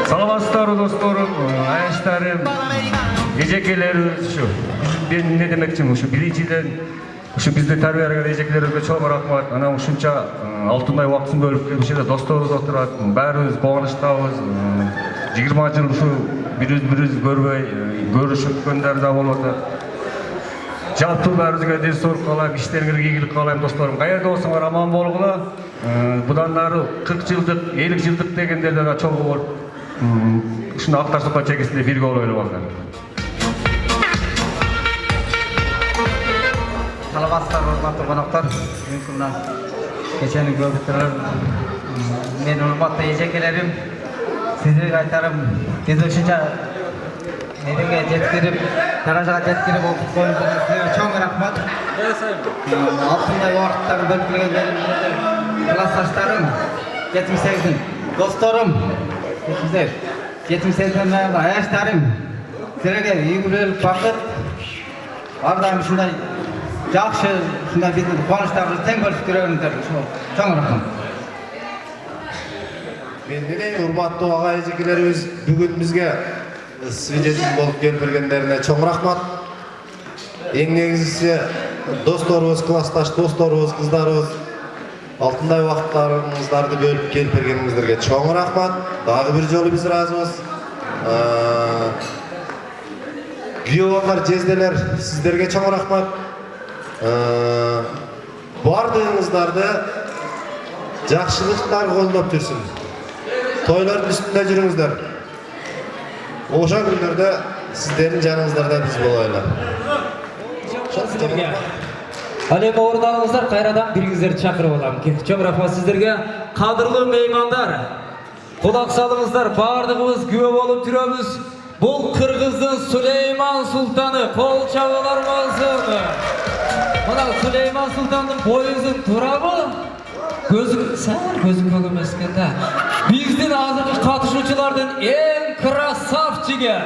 Саламатсыздарбы досторум, аяштарым, эжекелерибиз ушу. Мен эмне демекчимин, ушу биринчиден ушу бизди тарбия берген эжекелерибизге чоң рахмат. Анан ушунча алтындай убактысын бөлүп келип ушул жерде досторубуз отурат. Баарыбыз кубанычтабыз. 20 жыл ушу бири-бирибизди көрбөй, көрүшүпкөндөр да болуп атат. Жалпы баарыбызга ден соолук каалайм, иштериңерге ийгилик каалайм досторум. Каерде болсоңор аман болгула. Будан нары 40 жылдык, 50 жылдык дегендерде да чоң болуп ушундай ак ташка чекесинде бирге болойлу балдар. Саламатсыздар, урматтуу коноктор. Мүмкүн мына кечени көрүп турган мен урматтуу эжекелерим, сиздерге айтарым, биз ушунча нереге жеткирип, даражага жеткирип окуп коюңуздарга чоң рахмат. Алтындай убакыттарды бөлүп келгендериңизге классташтарым, 78 досторум, 78 аяштарым, силерге ийгилик бакыт, ар дайым ушундай жакшы, ушундай биздин кубанычтарыбызды тең бөлүшүп жүргөнүңүздөргө чоң рахмат. Мен менен урматтуу ага эжекелерибиз бүгүн бизге свидетель болуп келип бергендерине чоң рахмат. Эң негизгиси досторубуз, классташ досторубуз, кыздарыбыз алтындай убакыттарыңыздарды бөлүп келип бергениңиздерге чоң рахмат. Дагы бир жолу биз ыраазыбыз. Күйөө болгон жезделер, сиздерге чоң рахмат. Бардыгыңыздарды жакшылыктар колдоп жүрсүн. Тойлордун үстүндө жүрүңүздөр. Ошо күндөрдө сиздердин жаныңыздарда биз болойлу. Сиздерге ал эми орун алыңыздар, кайрадан бириңиздерди чакырып алам. Чоң рахмат сиздерге. Кадырлуу меймандар, кулак салыңыздар, бардыгыбыз күбө болуп жүрөбүз. Бул Кыргыздын Сулейман Султаны, кол чабуулар болсун. Мына Сулейман Султандын боюңузун турабы? Көзүң көк эмес экен да. Биздин азыркы катышуучулардын эң красавчиги.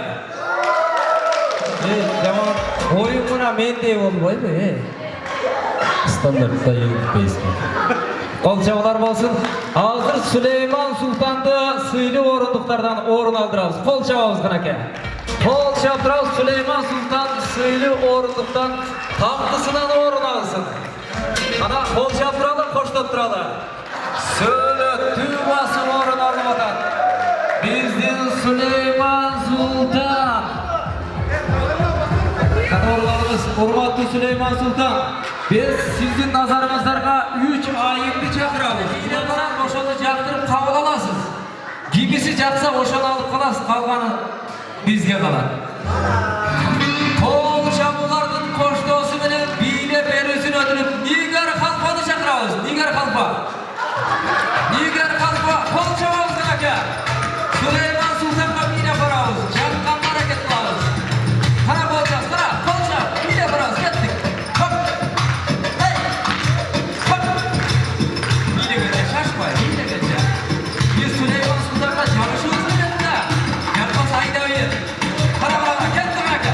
Жаман оюн мына мендей болбойбу, стандартта эгилбейсиң. Кол чабуулар болсун. Азыр Сулейман Султанды сыйлуу орундуктардан орун алдырабыз. Кол чабабыз канаке. Кол чаптырабыз, Сулейман Султан сыйлуу орундуктан тактысынан орун алсын. Ана кол чаптыралы, коштоп туралы. Сөөлөттүү басып орун алып атат. Биздин Сулейман Султан. Кадырларыбыз, урматтуу Сулейман Султан, биз сиздин назарыңыздарга 3 айымды чакырабыз. Кимден ошону жактырып кабыл аласыз. Кимиси жакса ошону алып каласыз, калганы бизге калат. Кол чабуулардын коштоосу менен бийлеп берүүсүн өтүнүп, Нигар Халфаны чакырабыз. Нигар Халфа. Нигар Халфа, кол чабабыз ака. Сулейман Султанга бийлеп барабыз. Жаккан аракет кылабыз. Кара кол чап, кара кол чап, бийлеп барабыз, кеттик. Хоп. Эй. Хоп. Бийлегенде шашпай, бийлегенде. Биз Сулейман Султанга жабышыбыз керек да. Жарпас айдабайын. Кара кеттик ака.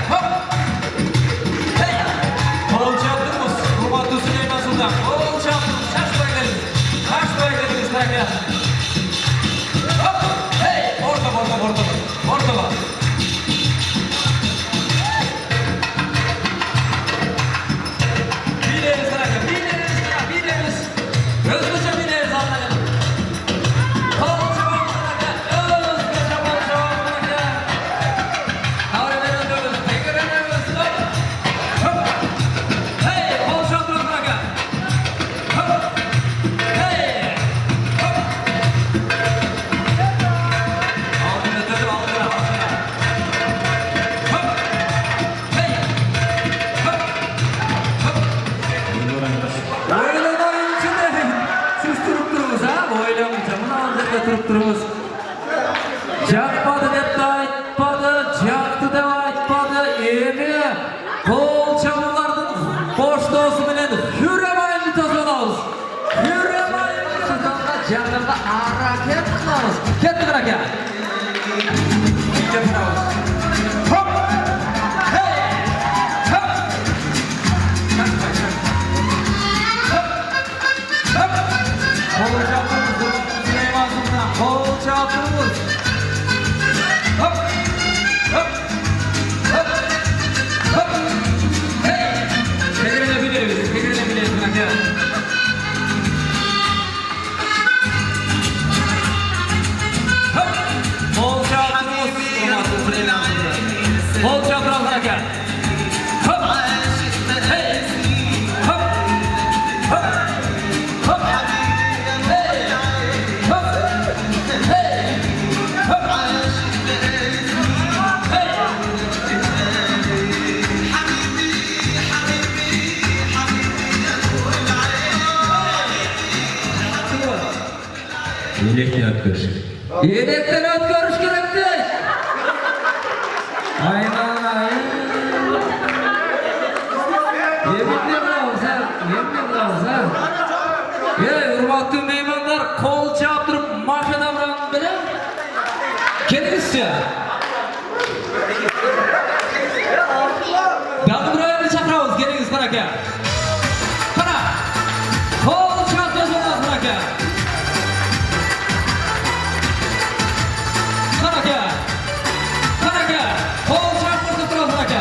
Qol chaptiramiz aka. Hop. Hey. Hop. Hop. Hop. Hey. Hop. Hey. Hop. Hey. Elekten ötkürüş. Elekten ötkürüş kerekti. Aynen aynen. Yeminle bravo. Hurmatlı meymanlar kol çaptırıp maşına vuran bilen. Kendisi. Daldı buraya çakravuz. Geliniz kanaka. Kana. Kol çaptırıp kanaka. Kanaka, kol çarptırıp durun kanaka.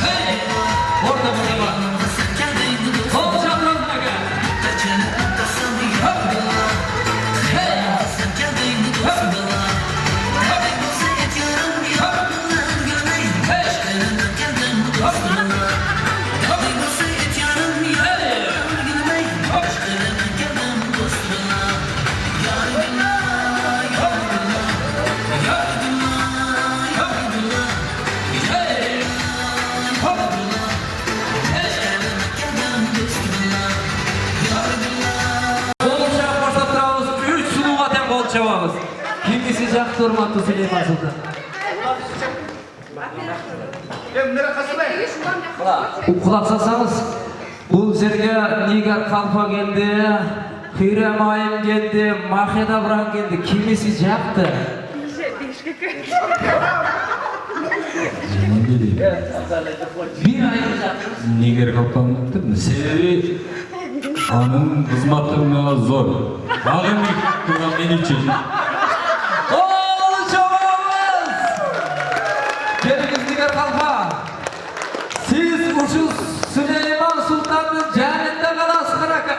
Hey, orada bak. Kol çarptırıp kanaka. Hey, Çabamız. Kimisi jak durmadı Süleyman Sultan. Kulak salsanız bu жерге Nigar Kalfa geldi, Hürrem Ayım geldi, Maheda Bran geldi. Kimisi jaktı? Bir ayı jaktı. Nigar Kalfa'nın sebebi anın kızmatlarına zor. Ağın durgan men için. Oğul çabamız! Geliniz Nigar Kalfa. Siz uçuz Süleyman Sultan'ın cennette kalasın kanaka.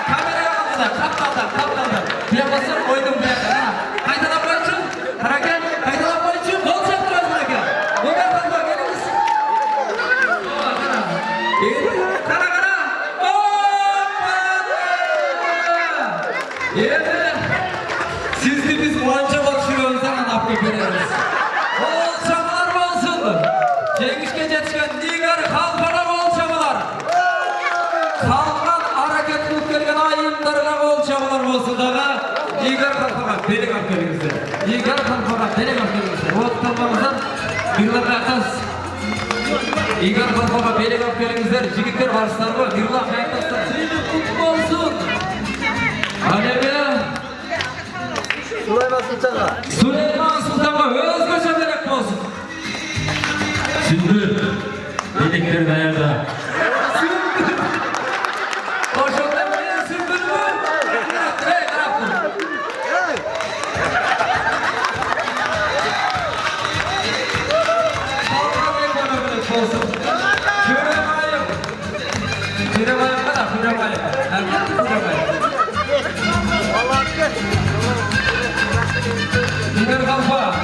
Kameraya aldılar, kaptanlar. Diyabasın koydum bu yana. Kaytadan koyçun, kanaka, kaytadan koyçun. Kol çaptırıyoruz kanaka. Nigar Kalfa geliniz. Kana. Siz de biz muhanca bakışıyoruz anap götürüyoruz. Bol çabalar olsun. Cengişke jetişken Nigar Kalfa'na bol çabalar. Kalkan hareket kılıp gelgen ayımlarına bol çabalar olsun daga. Nigar Kalfa'na delik aferinizler. Nigar Kalfa'na delik aferinizler. O tutanmamızdan birler baktas. Nigar Kalfa'na delik aferinizler. Jigitler varslar mı? Birler baktaslar. Seni kutlu olsun. Alevi. Süleyman Sultan'a özgöçe gerek olsun. Sündür. Dedikleri dayarda. Koşuldan beni sündür mü? Hey, taraflı. Kalkan bir bana gerek olsun. Hürrem Ayım. Hürrem Ayım kadar, Hürrem Ayım. Herkes Hürrem Ayım. Nigar Kalfa.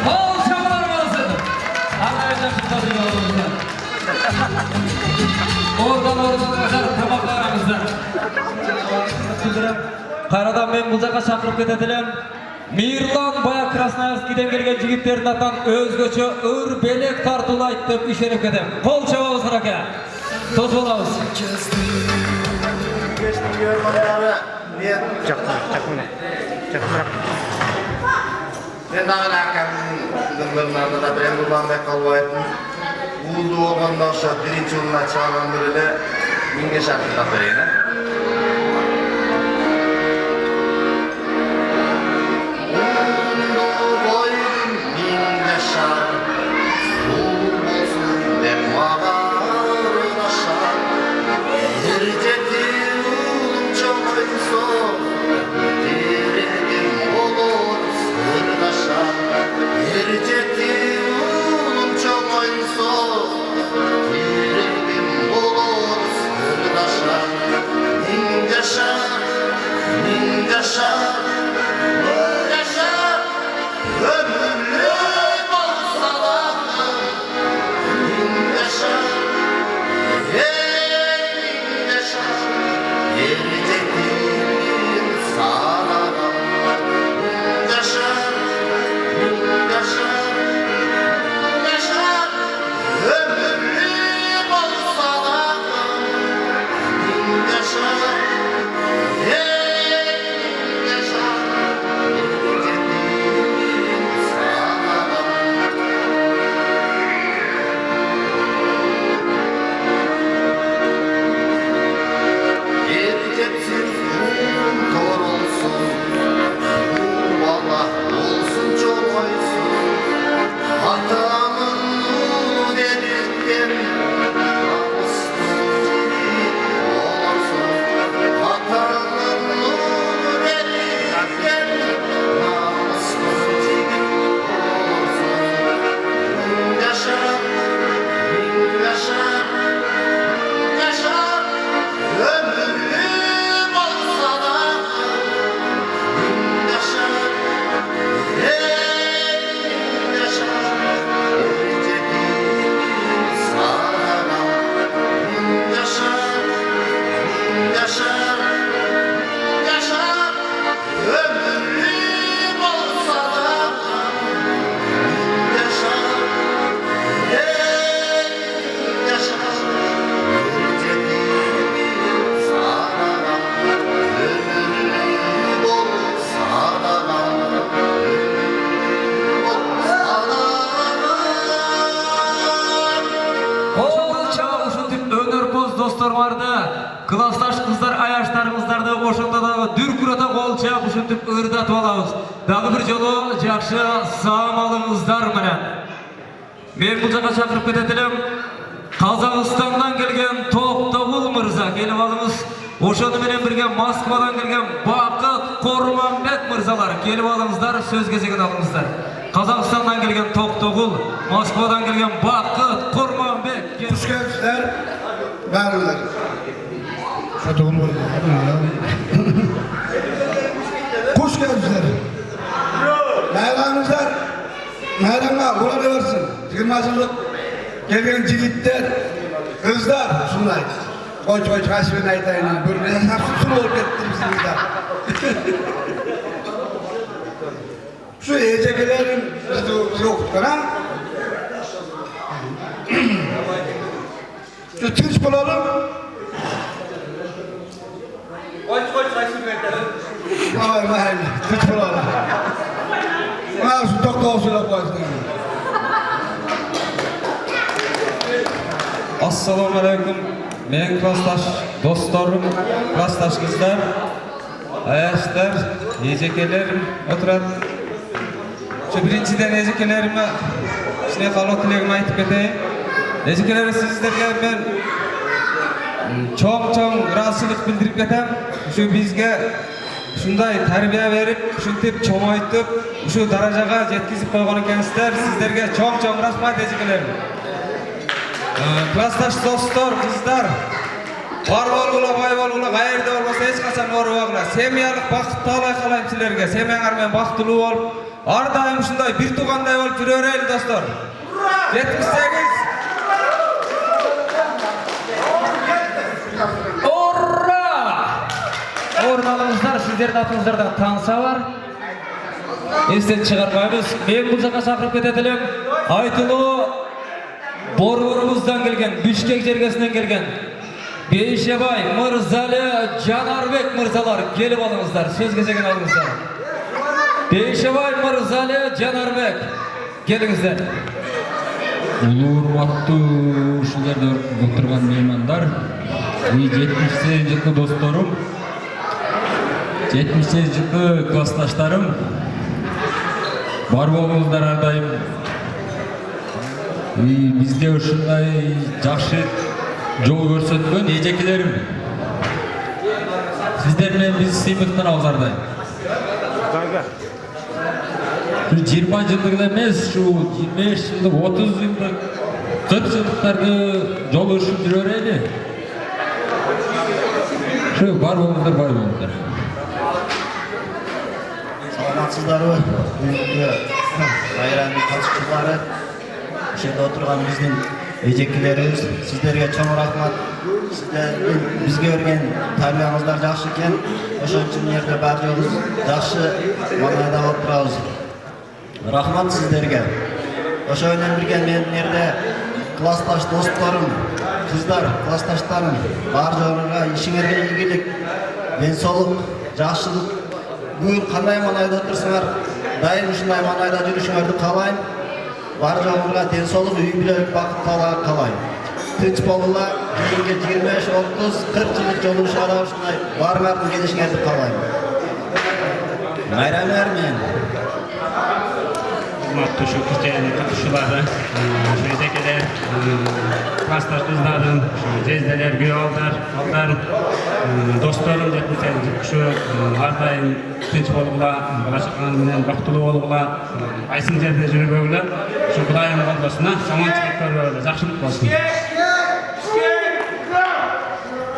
Bol çabalar olsun. Anlayacak tutasın yolumuzda. Oradan bakar tabaklarımızda. Kayradan men bu jaka çakırıp ketedilen Mirlan Baya Krasnoyarskiden gelgen jigitlerin atan özgöçö ır belek tartulu ayttıp işenip ketem. Kol çababız kanaka. Toz bolabız. Geçtim görmanları niye? Ben daha lakamın dınlarında da ben kullanmaya kalbaydım. Uğurlu olganda oşa birinci yılına çağıran biriyle minge şarkıda vereyim. Olsun Klastaş kızlar ayaşlarımızlarda oşunda da dürkürata kolça uşuntip ırdatып alabız. Dagı bir jolu jakşı sağam alыңızдар менен. Men bu jaka çakırıp ketetilim. Kazakstan'dan gelgen Toktogul Mırza gelip alыңыз. Oşonu menen birge Moskvadan gelgen Bakıt Kormanbek mırzalar gelip alыңızдар, söz кезегин alыңızдар. Kazakstan'dan gelgen Toktogul, Moskvadan gelgen Bakıt Kormanbek. Hoş geldinler. Merhabalar. Şatoğum var. Hoş geldinler. Meyranızlar. Meyranlar uğradı versin. 20 yıllık gelgen cigitler, kızlar şunlar. Koç kaçırın aytayın. Böyle hapsın olup gitti bizim burada. Şu ecekelerin bizi okutkan ha. Şu tüç bulalım. Koç kaçırın aytayın. Vay vay tüç bulalım. Şu doktor olsuyla koysun. Assalamu alaikum. Men klastaş dostlarım, klastaş kızlar, ayaşlar, ejekelerim oturat. Şu birinciden ejekelerime şine kalok tilegimi aytıp keteyim. Ejekeler sizlerge ben çoğ razılık bildirip ketem. Şu bizge şunday tarbiya verip, şuntip çoğaytıp, şu darajaga jetkizip koygan ekensizler. Sizlerge çoğ rahmat ejekelerim. Klastaş dostlar, kızlar, var bolgula, bay bolgula, gayerde olmasa hiç kaçan var oğla. Semiyalık bakıtlı alay kalayım sizlerge. Semiyanlarmen bakıtlı ol. Ardayım şunday bir tuğanday ol, bir öreyle dostlar. 78. Orra! Ornalımızlar, sizlerin atınızlardan tansa var. Esten çıkarmayımız. Men bu jaka çakırıp ketetilim. Aytılı Borurumuzdan gelgen, Bişkek jergesinden gelgen Beyşebay, Mırzali, Canarbek mırzalar gelip alыңızдар, söz кезегин alыңızдар. Beyşebay, Mırzali, Canarbek gelingizler. Улуу урматтуу ушул жерде отурган меймандар, 78 жылкы досторум, 78 жылкы классташтарым, бар болуңуздар ар дайым. Бизде ушундай жакшы жол көрсөткөн эжекелерим. Сиздер менен биз сыймыктанабыз ар дайым. 20 жылдык эле эмес, шу 25 жылдык, 30 жылдык, 40 жылдыктарды жол өрүшүп жүрө берели. Шу Şu бар болыңыздар, бай болыңыздар. Саламатсыздарбы? Бүгүнкү байрамдын катышуучулары, ошондо отурган биздин эжекелерибиз, сиздерге чоң рахмат. Сиздердин бизге берген тарбияңыздар жакшы экен. Ошон үчүн жерде бар жолубуз жакшы маанайда отурабыз. Рахмат сиздерге. Ошо менен бирге менин жерде классташ досторум, кыздар, классташтарым, бар жолуңарга ишиңерге ийгилик, ден соолук, жакшылык. Бүгүн кандай маанайда отурсуңар, дайым ушундай маанайда жүрүшүңөрдү каалайм. Бар жолуңарга ден соолук, үй бүлөлүк бакыт каалайм. Тынч болуңар, кийинки 25, 30, 40 жылдык жолуңузга ушундай барыңардын келишиңерди каалайм. Майрам менен Hurmatlı şu kişilerin katışıları, şu ezekeler, klastlar kızlarım, şu cezdeler, güyallar, allar, dostlarım detmişler, şu ardayım tinç olgular, başkanımın baktulu olgular, aysın cezde jürü bögüler, şu Kudayım olgasına, samançılıklar böyle, жақшылық olsun.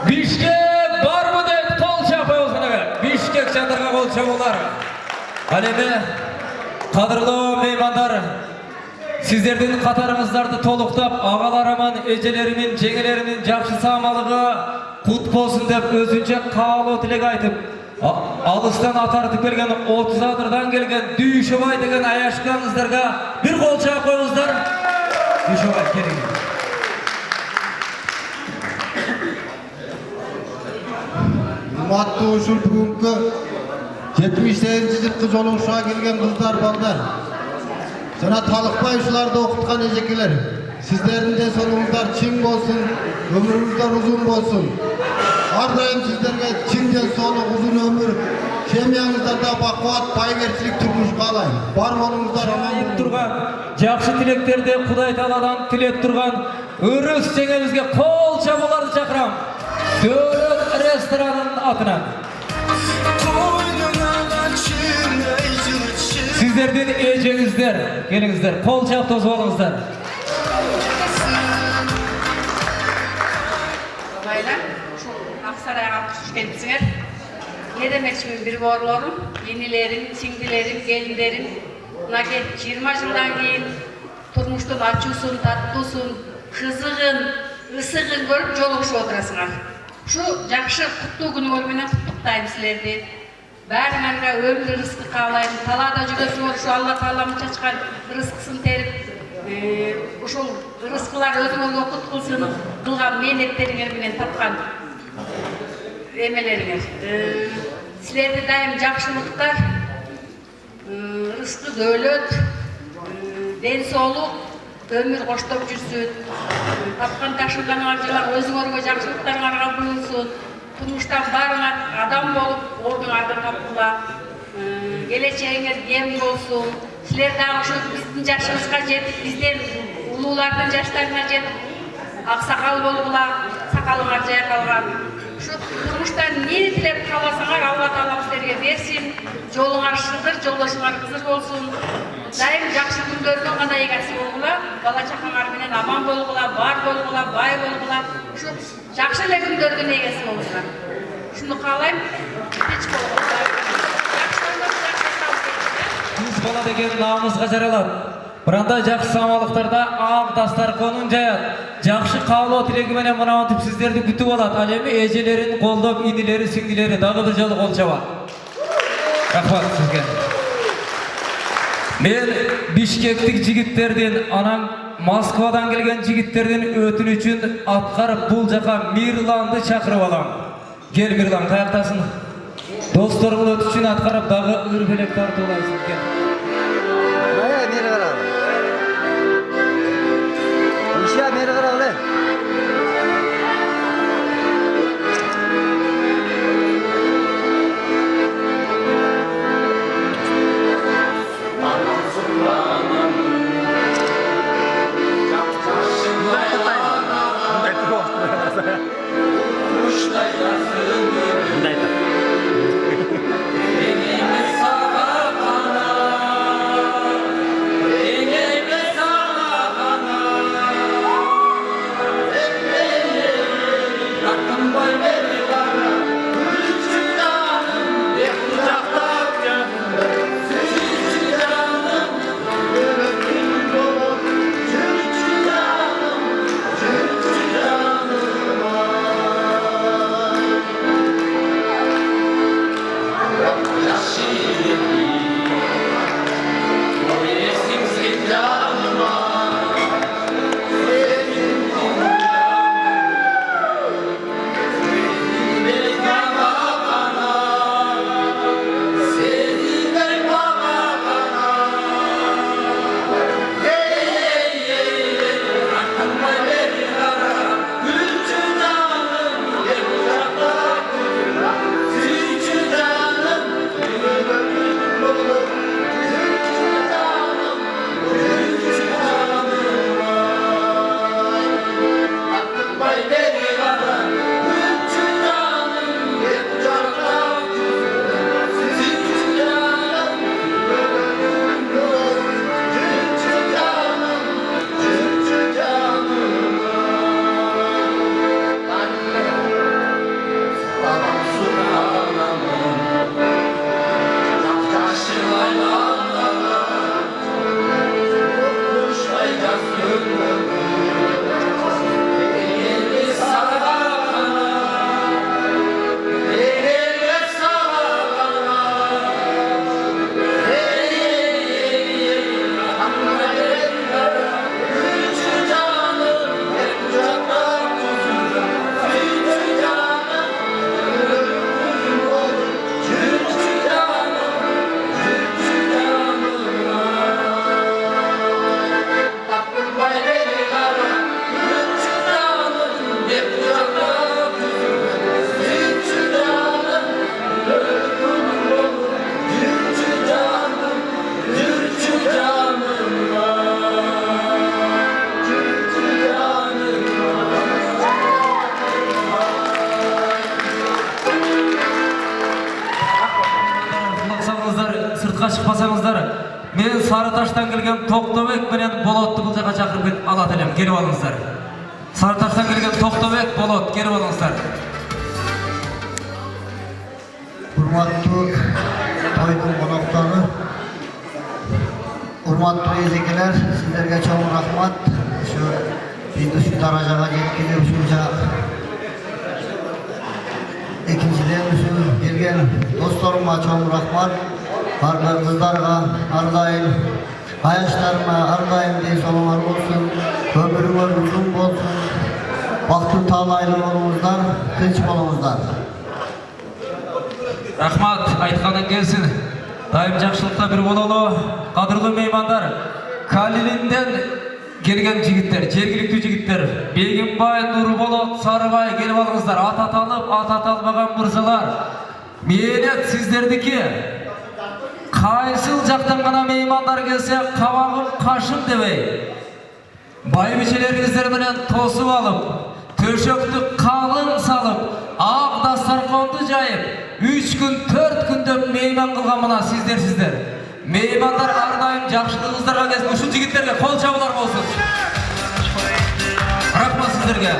Bişkek var mı deyip kol çapıyorsun eve. Bişkek çadırga kol çapıyorlar. Alemi, kadırlı meymanlar, sizlerden katarınızlarda toluktap, ağalarımın, ecelerimin, cengelerimin jakşı sağmalığı kut bolsun dep özünce kaalı tilek aytıp, alıstan atartıp gelgen 30 adırdan gelgen Düyüşobay degen ayaşkanızlarga bir kol çapıyoruzlar. Düyüşobay keling. Urmatlı uşul бүгүнкү 78-жылкы жолуңушуга келген кыздар, балдар. Жана талыкпай ушуларды окуткан эжекелер. Сиздердин ден соолугуңуздар чиң болсун, өмүрүңүздөр узун болсун. Ар дайым сиздерге чиң ден соолук, узун өмүр, семьяңыздарда бакубат, байгерчилик турмуш каалайм. Бар болуңуздар, аман болуңуздар. Турган, жакшы тилектерди Кудай Тааладан тилеп турган өрүс жеңебизге кол чабууларды чакырам. Дөлөт ресторанынын атынан. Сиздердин эжеңиздер, келиңиздер, кол чап тосуп алыңыздар. Baylar, şu Aksaray'a hoş geldiniz. Ne demekçimin bir borlarım, yenilerim, çingdilerim, gelinlerim. Buna gel 20 yıldan keyin turmuştun açusun, tatlısın, kızığın, ısığın görüp joluguşup oturasыңар. Şu jakşı kutlуу күнүңөр менен куттуктайм силерди. Баарыңарга өмүр рызкы каалайм. Талаада жүрөсүңөр, ушу Алла Таалам чачкан рызкысын терип, ушул рызкылар өзүңөргө кут кылсын, кылган мээнеттериңер менен тапкан эмелериңер. Силерди дайым жакшылыктар, рызкы, дөөлөт, ден соолук, өмүр коштоп жүрсүн. Тапкан ташынганыңар өзүңөргө жакшылыктарыңарга буюлсун. Turmuştan barınar adam bolup orduңарды tapkıla. Geleceğiniz yem olsun. Sizler daha şu bizim yaşımızga jetip, bizden ululardan yaşlarına jetip, aksakal bolgula, sakalыңар jaya kalgan. Şu turmuştan neni tilep kalasаңар, Allah Taala sizlerge bersin. Joluңар şıgır, joldoşuңар kızır bolsun. Daim jakşı күндөрдөн гана эгеси болгула, бала чакаңар менен аман болгула, бар болгула, бай болгула. Şu jakşı эле күндөрдүн эгеси болуңар. Şunu kaalayм. Hiç болгула. Kız bala деген намызга жаралат. Биранда жакшы самалыктарда ак дастарконун жаят. Жакшы каалоо тилеги менен мынантип сиздерди күтүп алат. Ал эми эжелерин колдоп, инилери, сиңдилери дагы бир жолу кол чабат. Рахмат сизге. Мен Бишкектик жигиттердин, анан Москвадан келген жигиттердин өтүнүчүн аткарып бул жака Мирланды чакырып алам. Кел Мирлан, каяктасың? Досторумун өтүнүчүн аткарып дагы ыр белек тартуулайсың. Кел. сырtqa çıkmasanızlar, men Sarıtaş'tan gelgen Toktobek menen Bolot'tu bu jaka çakırıp alat elem, gelip alыңыздар. Sarıtaş'tan gelgen Toktobek, Bolot, gelip alыңыздар. Hurmatlı toydun konaktары, hurmatlı ezekiler, sizlerge çoğun rahmat. Şu bizi şu darajaga yetkizip şunca ikinciden şu gelgen dostlarıma çoğun rahmat. Barga kızlarga, ardayım, ayaşlarıma, ardayım diye solumar olsun. Ömrüңөр uzun bolsun. Baktı talaylı olumuzdan, kınç olumuzdan. Rahmat, aytkaның kelsin. Daim jakşılıkta bir bololu, kadırlı meymandar. Kalilinden gelgen jigitler, jergilikli jigitler. Begimбай, Nurbolot, Sarыбай gelip alыңыздар. At atalып, at atalmagan mırzalar. Menet sizderdiki. Kayısıl jaktan gana meymandar gelse, kabagım kaşım debey. Baybiçelerinizler menen tosup alıp, töşöktü kalın salıp, aq dastarkondu jayıp, 3 gün 4 günde meyman kılgan mına sizler. Meymandar ardayım jakşılığınızlarga gelsin. Uşul jigitlerge kol çabılar bolsun. Rahmat sizlerge.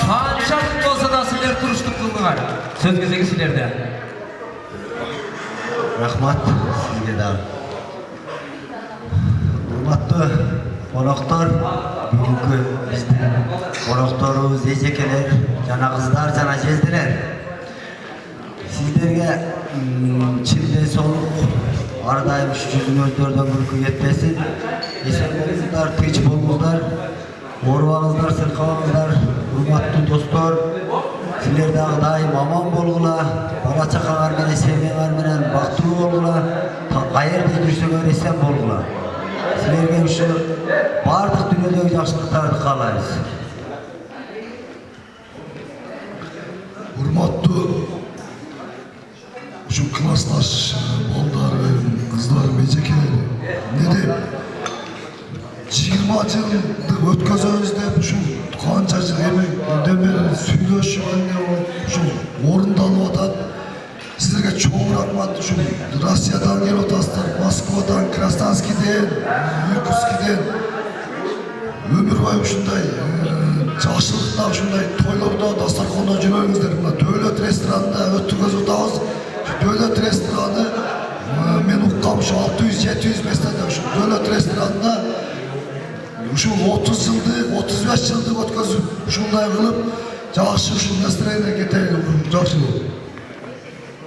Kança gün bolsa da sizler turuştuk kıldыңар. Söz кезеги sizlerde. Rahmat sizge de. Hurmatlı konaklar, bugünkü bizden konaklarımız, ejekeler, jana kızlar, jana jezdiler. Sizlerge çimde soluk, ardayım şu yüzünüzlerden gülkü yetmesin. Esen bolыңыздар, tinç bolыңыздар, oruğunuzlar, sırkağınızlar, hurmatlı dostlar. Sizler daim aman bolğula, bala çakalar menen, sevmeğer menen, baktırı bolğula, qayerде жүрсөңөр esen bolğula. Sizlerge şu bardık dünyadagi jakşılıktарды kalayız. Hurmatlı şu klastaş balдар, kızlar, mecekeleri. Ne de 20 yıldır ötközümüzde şu kança yıl emek demeli söyleşip şu orundalıp atan sizlerge çoğun rahmat. Şu Rusya'dan gel otaslar, Moskvadan, Krasanski'den, Irkutsk'den ömür boyu şunday jakşılıkta şunday toylarda dastarkonda жүрөңүздөр. Мына Dövlet restoranında ötkөz otабыз. Şu Dövlet restoranı men ukkam şu 600-700 местада şu Dövlet restoranında şu 30 yıldır, 35 yıldır ötközüp şunday kılıp jakşı şu настроение кетейин. Jakşı.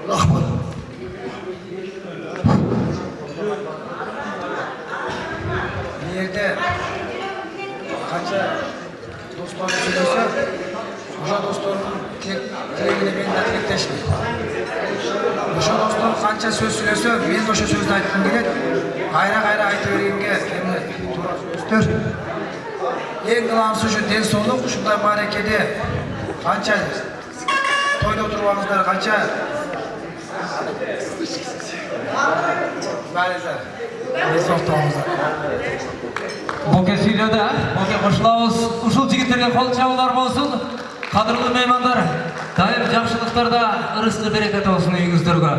Rahmat. Bu yerde kança dostlar söylese, o'sha dostlarning tilagini men de tilakdoshman. O'sha dostlar qancha so'z söylese, men o'sha so'zni aytgim keladi. Qayra aytaveringga so'zlar. Eng qilamiz shu den so'liq, shunday barakede qancha to'yda o'tirganingizlar, qancha ba'zida Boke süyledi, boke koşulabız, uşul jigitlerge kol çabılar bolsun. Kadırlı meymandar, daim jakşılıklarda ırıskı bereket olsun uyuңuздарга.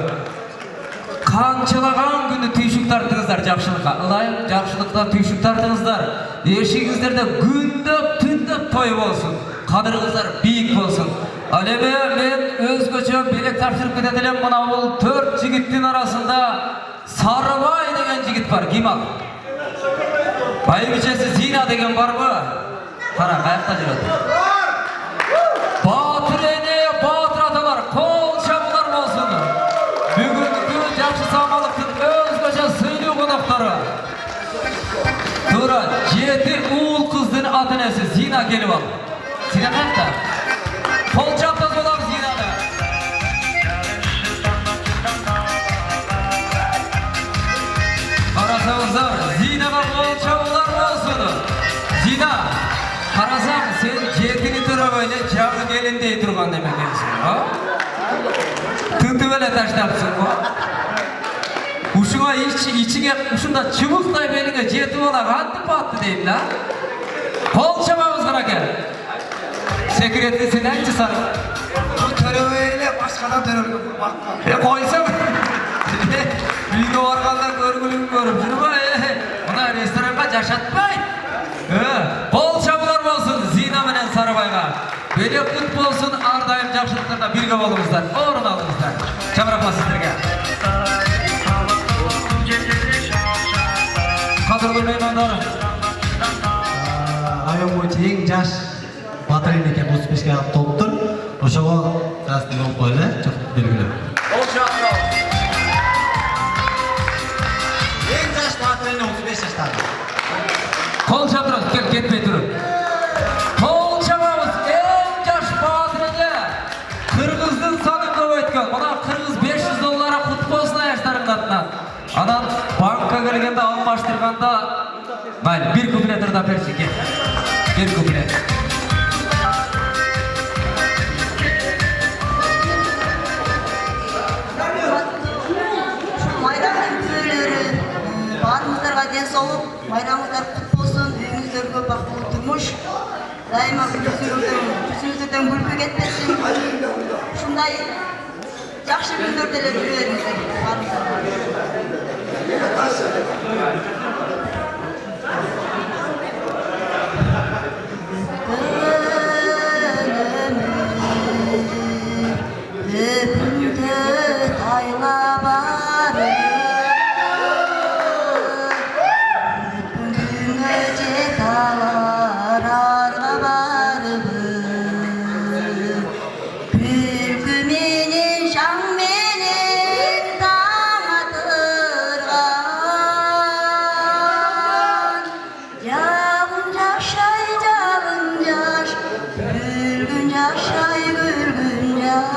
Kançalagan günü tүйшük tarttыңыздар jakşılıkka. Ылайым jakşılıkta tүйшük tarttыңыздар. Eşiğinizlerde gündöp tündöp toy bolsun. Kadırыңыздар biyik bolsun. Al eme men özgöçö belek tapşırıp ketetilen mına bul 4 jigittin arasında Sarыбай деген jigit var. Kim al? Baybiçesi Zina degen var mı? Kara kayakta жүрөт. Batır ene, batır atalar, kol çabılar bolsun. Bugünkü jakşı samalıktın özgöçö sıylуу konaktары. Tuğra, 7 uğul kızdın atınesi Zina gelip al. Zina kayakta? Kol çaptaz olar Zina'da. Karasanızlar, Zina'ga kol çabılar bolsun. Zina, karasam sen jetini töröp öyle jağı gelindey turgan demek ekенсиң, ha? Tıntıp ele taştapsın bu. Uşuңa içiňe uşunda çubukday beliňe jetip ala kantip battı deyip la. Kol çababız gana gel. Sekretli sen aytçı sarı. Bu töröbeyle başkadan töröbüne bakma. Koysam. Үйге барғанда көргілігін көріп жүрмей, мына ресторанға жашатпай. Қол шабылар болсын Зина менен Сарыбайға. Бөлек құт болсын, ардайым жақшылықтарда бірге болыңыздар. Орын алыңыздар. Шамырақпа сіздерге. Қадірлі меймандар. Район бойынша ең жаш батыр екен 35-ке толып тұр. Ошоға жасты болып қойлы, жоқ белгілі. Ең жаш батыр 35 жастағы. Қол шабдырыз, кетпей тұрып. Қол шабамыз, ең жаш батырыны Қырғыздың санын көп өткен. Мына Қырғыз $500 құт болсын аяштарының атынан. Анан банкқа келгенде алмаштырғанда майлы, бір куплетірді перші кет. Бір куплет. Майдандың күйлері, барыңыздарға денсаулық, майдаңыздар құт болсын, үйіңіздерге бақытты тұрмыш, дайыма жүзіңіздерден күлкі кетпесін. Шундай жақсы күндерде жүре беріңіздер, барыңыздарға. Öpüntü tayla barı, öpüntü cetalar arga barı, külkü menin şan menin taң atırgan, yağın yaşay yağın yaş, gülgün yaşay gülgün yaş.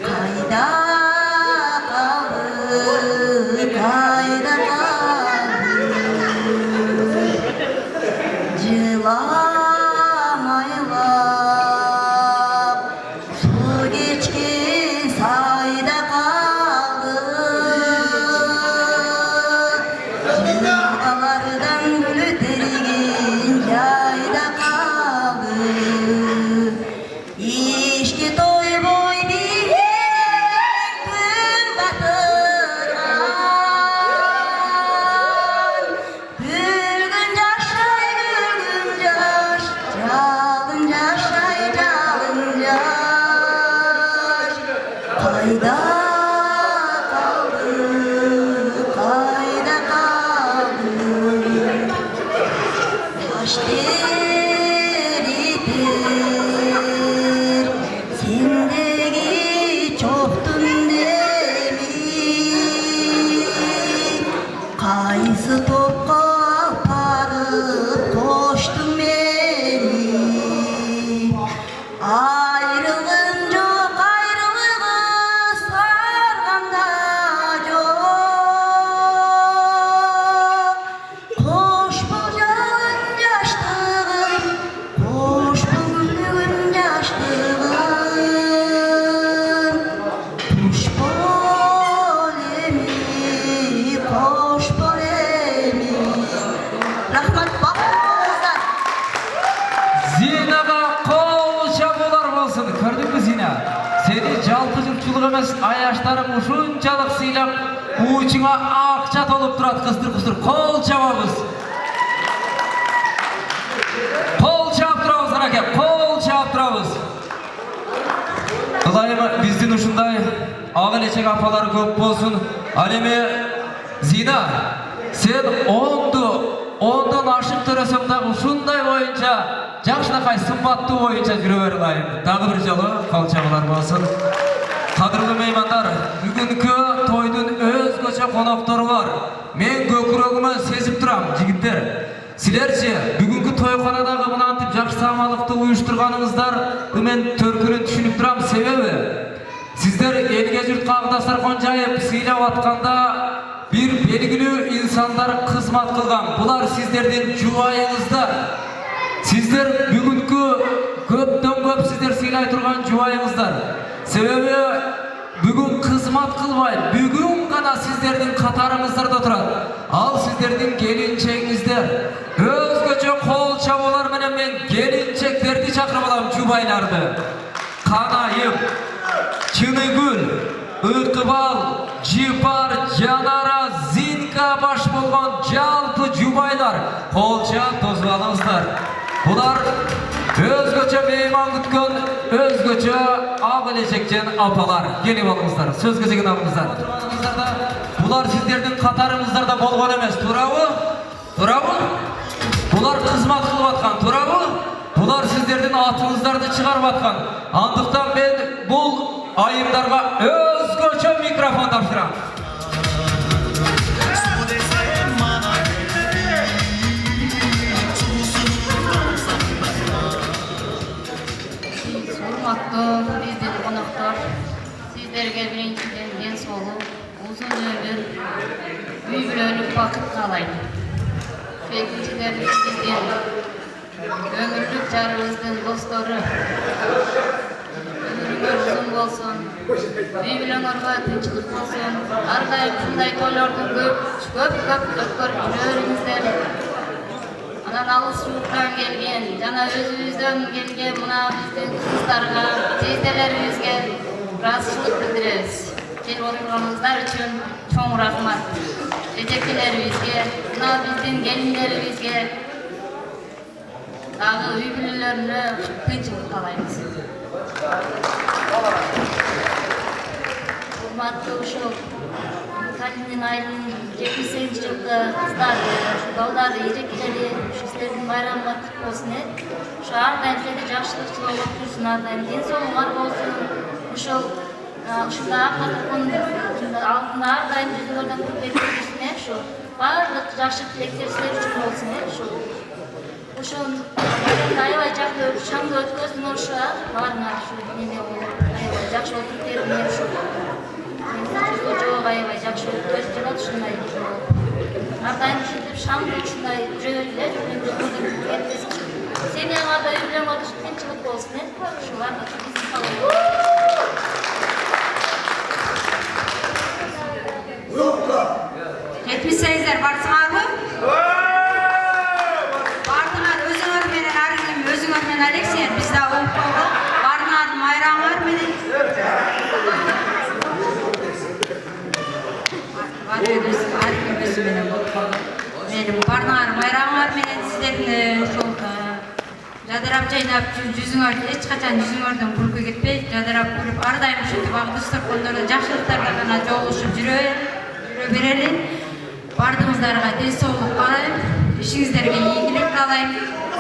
Kayda kaldı, kayda kaldı, Cılamaylar, su geçkin sayda kaldı, Cılalardan gülü tergin yayda kaldı. İşki toy boy bilen gün batırgan, gülgün yaşay gülgün yaş, jalın yaşay jalın yaş. Kayda kaldı, kayda kaldı, yaş deridir, sendegi çoktun demi, kaysı topqa parıp koştun beni. Ayrılığın yok, ayrılığı sarganda yok. Koş bul yağın yaşlığın, koş bul gülgün yaşlığın. Koş bol emi, koş bol emi. Rahmat bakımızdan. Zinaға қол шабулар болсын. Көрдің бі Зина? Сені жалпы жұртшылық емес, аяштарың ушунчалық сыйлап, уучыңа ақша толып тұрады, қыстыр-қыстыр. Қол шабамыз. Қол шап тұрамыз, Раке, қол шап тұрамыз. Ылайымы біздің ұшындай ағылечек апалары көп болсын. Алеме Зина, сен ондан ашық төресем дағы ұшындай бойынша, жақшынақай сымбатты бойынша жүре бер Ылайым. Тағы бір жолы қол шабулар болсын. Қадірлі меймандар, бүгінгі тойдың өзгөчө қонақтары бар. Мен көкірегіме сезіп тұрам, жігіттер. Сілерше, бүгінгі тойханадағы мұнантып жақсы самалықты ұйыштырғаныңыздар, мен төркінін түшініп тұрам. Себебі, сіздер елге жұрт қағдастар қонжайып сыйлап атқанда бір белгілі инсандар қызмат қылған. Бұлар сіздерден жұбайыңыздар. Сіздер бүгінгі көптен көп сіздер сыйлай тұрған жұбайыңыздар. Себебі бүгін қызмат қылбай, бүгін ғана сіздердің қатарыңыздарда тұрады. Ал сіздердің келіншегіңіздер. Өзгөчө қол шабулар менен мен келіншектерді шақырып алам, жұбайларды. Қанайым, Чыныгүл, Ыкыбал, Жипар, Жанара, Зинка баш болгон жалпы жубайлар колчан тосуп алыңыздар. Булар өзгөчө мейман күткөн, өзгөчө ак элечектен апалар. Келип алыңыздар, сөз кезегин алыңыздар. Булар сиздердин катарыңыздарда болгон эмес, туурабы? Туурабы? Булар кызмат кылып аткан, туурабы? Булар сиздердин атыңыздарды чыгарып аткан. Андыктан мен бул айымдарга өзгөчө микрофон тапшырам. Урматтуу биздин коноктор, сиздерге биринчиден ден соолук, узун өмүр, үй бүлөлүк бакыт каалайм. Экинчиден биздин өмүрлүк жарыбыздын достору өмүрүңөр узун болсун, үй бүлөңөргө тынчтык болсун, ар дайым ушундай тойлорду көп өткөрүп жүрөрүңүздөр. Анан алыс журттан келген жана өзүбүздөн келген мына биздин кыздарга, жейделерибизге ыраазычылык билдиребиз. Келип отурганыңыздар үчүн чоң рахмат. Эжекелерибизге, мына биздин келиндерибизге дагы үй бүлөлөрүнө тынчтык каалайбыз. Урматтуу ушул Калинин айынын 78-жылды кыздар, балдар, эжекелери, сиздердин байрамыңар кут болсун. Ушу ар дайым силерге жакшылык болуп жүрсүн, ар дайым ден соолугуңар болсун. Ушул ушундай ак батырдын алдында ар дайым жүзүңөрдөн күлүп жүрсүн. Ушу баардык жакшы тилектер силер үчүн болсун. Ушул аябай жакшы шаңды өткөздүң ошо баарыңар ушу неме болуп аябай жакшы отуруп бердиңер ушу. Жок аябай жакшы өткөзүп жатат ушундай. Ар дайым ушинтип шаңды ушундай жүрө берели. Семьяңарда үй бүлөңөрдө тынчтык болсун. Ушуларга биздин салам. Жетмисеңиздер барсыңарбы? Бардыңар өзүңөр менен арыңым, өзүңөр менен Алексей, биз да угуп койгон. Бардыңардын майрамыңар менен. Арыңым өзү менен угуп койгон. Менин бардыңар майрамыңар менен сиздердин ушул жадырап жайнап жүзүңөр эч качан жүзүңөрдөн күлкү кетпей, жадырап күлүп ар дайым ушинтип агдыштыргондордо жакшылыктарда гана жолугушуп жүрө берели. Бардыңыздарга ден соолук каалайм, ишиңиздерге ийгилик каалайм.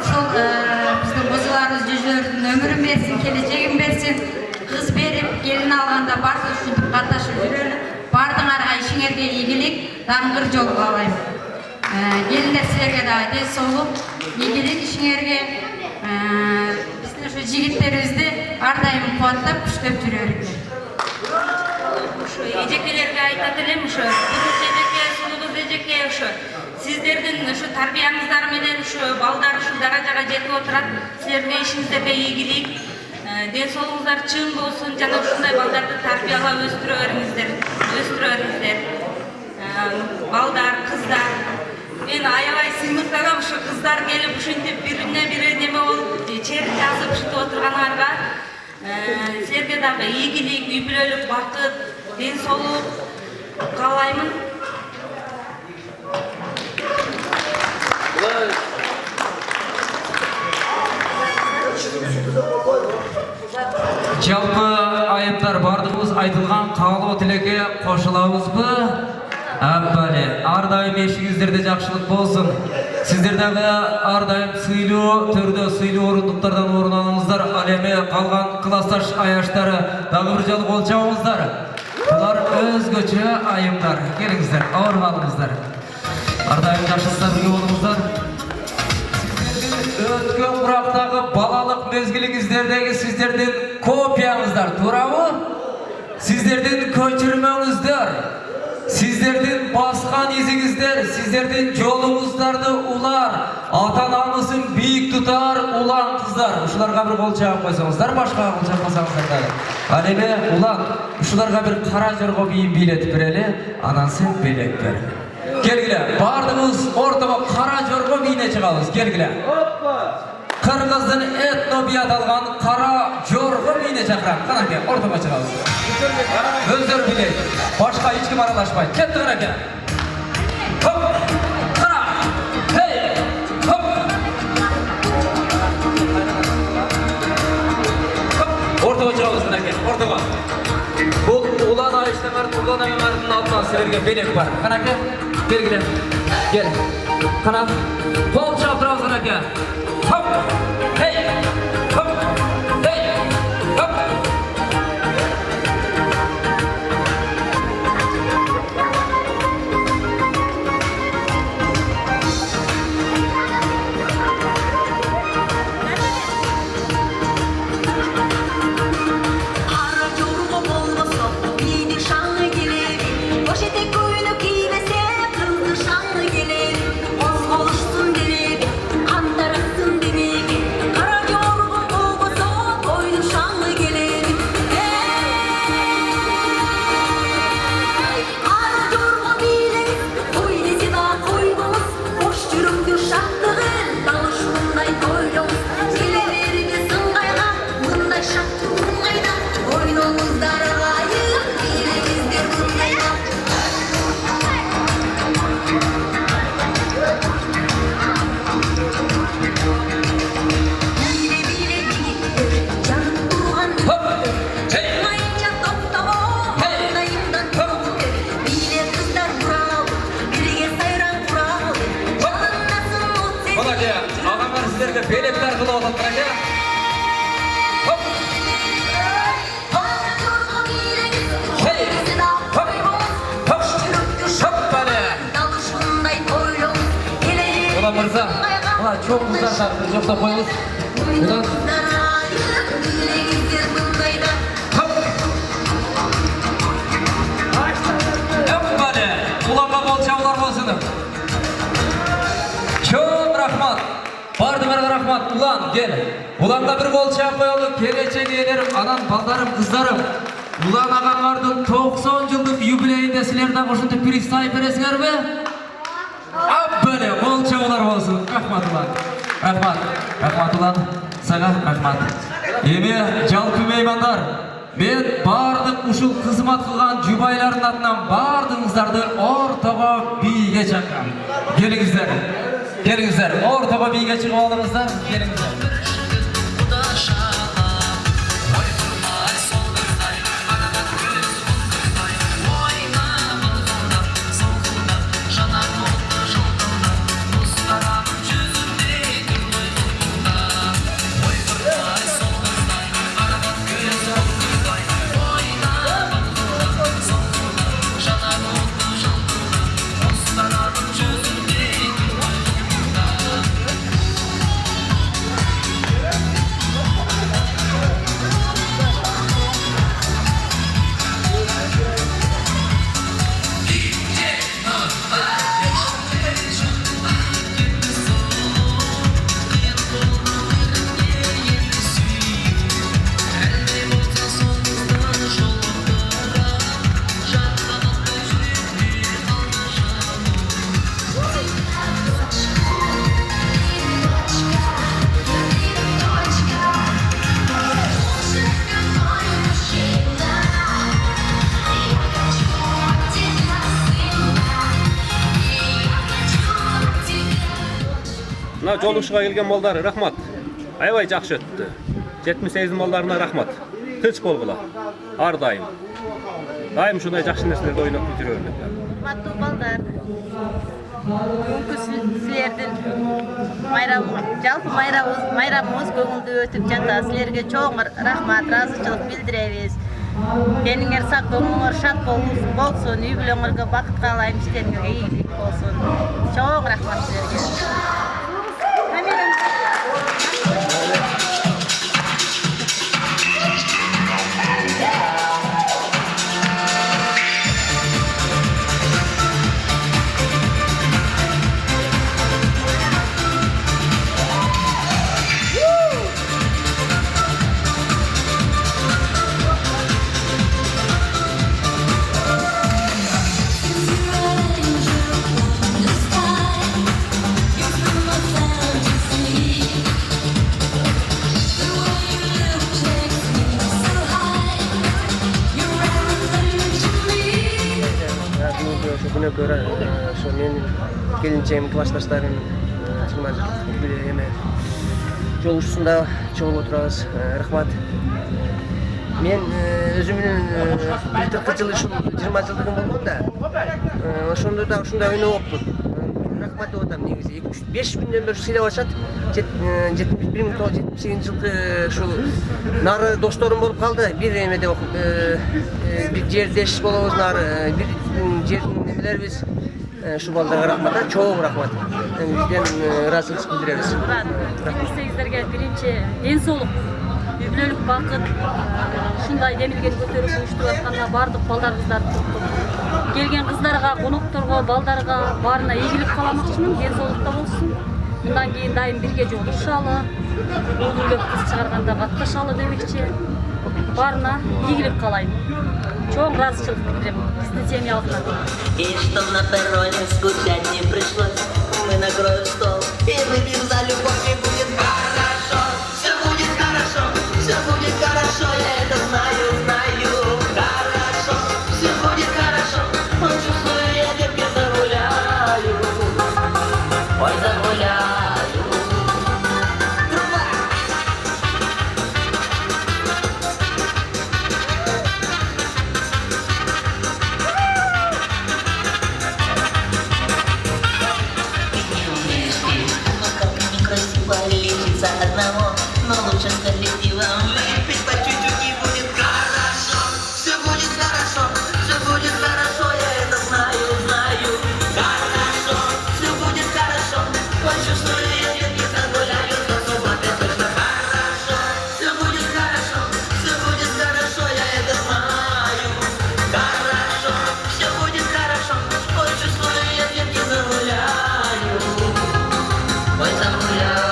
Ошол биздин кожолорубуз жүзүлөрүнүн өмүрүн берсин, келечегин берсин. Кыз берип, келин алганда бардык ушинтип катташып жүрөлү. Бардыңарга ишиңерге ийгилик, даңгыр жол каалайм. Келиндер силерге дагы ден соолук, ийгилик ишиңерге. Биздин ушу жигиттерибизди ар дайым кубаттап, күчтөп жүрөлүңөр. Ушу эжекелерге айтат элем, ушу эжеке, ушу сиздердин ушу тарбияңыздар менен ушу балдар ушу даражага жетип отурат. Силерге ишиңиздерге ийгилик, ден соолугуңуздар чың болсун жана ушундай балдарды тарбиялап өстүрө бериңиздер. Балдар, кыздар. Мен аябай сыймыктанам ушу кыздар келип ушинтип бирине бири неме болуп, чек жазып ушинтип отургандарга. Силерге дагы ийгилик, үй бүлөлүк бакыт, ден соолук каалаймын. Жалпы айымдар бардығымыз айтылған қалу тілекке қошылауызбы? Әббәле, ар дайым ешіңіздерде жақшылық болсын. Сіздердегі ар дайым сыйлуу түрде сыйлуу орындықтардан орын алыңыздар. Әлеме қалған классташ аяштары дағы бір жол қолчауыңыздар. Бұлар өзгөчө айымдар. Келіңіздер, ауырып алыңыздар. Ар дайым жақшылықта бірге болыңыздар. Өткен құрақтағы балалық мезгіліңіздердегі сіздерден копияңыздар, турабы? Сіздерден көчірмеңіздер. Сіздерден басқан изіңіздер, сіздерден жолыңыздарды улар, ата-анамыздың биік тұтар улан қыздар. Ушыларға бір қол жағып қойсаңыздар, башқа қол жағып қойсаңыздар. Әлеме улан, ушыларға бір қара жорға бейін билетіп берелі, анансын белек бер. Келгіле, бардыңыз ортаға қара жорға бейіне шығалыз, келгіле. Қырғыздың этно бият алған қара жорға бейіне шақырам. Қанан кел, ортаға шығалыз. Özleri bileydi. Başka hiç kim aralaşmayın. Kettin eke. Hop. Kara. Hey. Hop. Ortaga çıkabızsın eke. Ortaga. Bu ulan Ayşemer, ulan Ömer'in altından sizlerge belek var. Kana eke. Belgile. Gel. Kana. Kol çapırabızsın eke. Hop. Hey. Hop. Hey. Hop. Belekler kılı olan bırakı. Hop. Hop. Hey. Hop. Hop. Hop böyle. Ulan Mırza. Ulan çok uzar taktınız yoksa koyunuz. Ulan. Hop. Hop böyle. Ulan bol çavlar olsun. Çok rahmat. Bardımlar rahmat ulan gel. Ulanla bir bol çay koyalım. Geleceğe gelirim anan baldarım kızlarım. Ulan ağamlardın 90 yıllık yübileyinde sizlerden koşuntup bir istayı veresiniz mi? Ab böyle bol çaylar olsun. Rahmat ulan. Rahmat. Rahmat ulan. Sana rahmat. Emi jalpı meymanlar. Ben bardık uşul kızmat kılgan jubayların adından bardığınızlardı ortaga biye çakram. Gelingizler. Gelingizler. Ortaga biye çıkıp alırızlar. Gelingizler. Mına joluşuğa gelgen molдар rahmat. Aябай жакшы өттү. 78 молдарына rahmat. Тынч болгула. Ар дайым. Дайым ушундай жакшы нерселерди ойноп жүрөбүр. Урматтуу балдар. Бүгүнкү силердин жалпы майрамыбыз көңүлдүү өтүп жата. Силерге чоң рахмат, ыраазычылык билдиребиз. Кениңер сак, көңүлүңөр шат болсун, үй бүлөңөргө бакыт каалайм, иштериңерге ийгилик болсун. Чоң рахмат силерге. You're күнөкөр ошо менин келинчегим классташтарым 20 жылдык эме жолугушуусунда чогулуп отурабыз. Рахмат. Мен өзүмдүн былтыркы жылы ушул 20 жылдыгым болгон да ошондо да ушундай ойноп болуптур. Рахмат деп атам негизи. 5 күндөн бери сыйлап атышат. 1978 жылкы ушул нары досторум болуп калды. Бир эмеде окуп, бир жердеш болобуз нары, бир жердин немелерибиз. Ушул балдарга рахмат, чоң рахмат. Бизден ыраазычылык билдиребиз. Сиздерге биринчи ден соолук, үй бүлөлүк бакыт, ушундай демилген көтөрүп уюштуруп атканда бардык балдар кыздарды топтоп келген кыздарга, конокторго, балдарга баарына ийгилик кааламакчымын. Ден соолукта болсун. Мындан кийин дайым бирге жолугушалы, уулдап кыз чыгарганда катташалы демекчи. Баарына ийгилик каалайм. Чоң ыраазычылык билдирем биздин семья алдынан. И чтоб на перроне скучать не пришлось, мы накроем стол и выпьем за любовь, и будет хорошо. Все будет хорошо, все будет хорошо, я это знаю, знаю. Хорошо, все будет хорошо, он чувствую, я девки загуляю. Ой, загуляю. Лечится одного, но лучше с коллективом. Выпить по чуть-чуть и будет хорошо. Все будет хорошо, все будет хорошо, я это знаю, знаю. Хорошо, все будет хорошо. Он чувствую, я девки загуляю, до субботы точно хорошо. Все будет хорошо, я это знаю. Хорошо, все будет хорошо. Он чувствую, я девки загуляю. Ой, загуляю.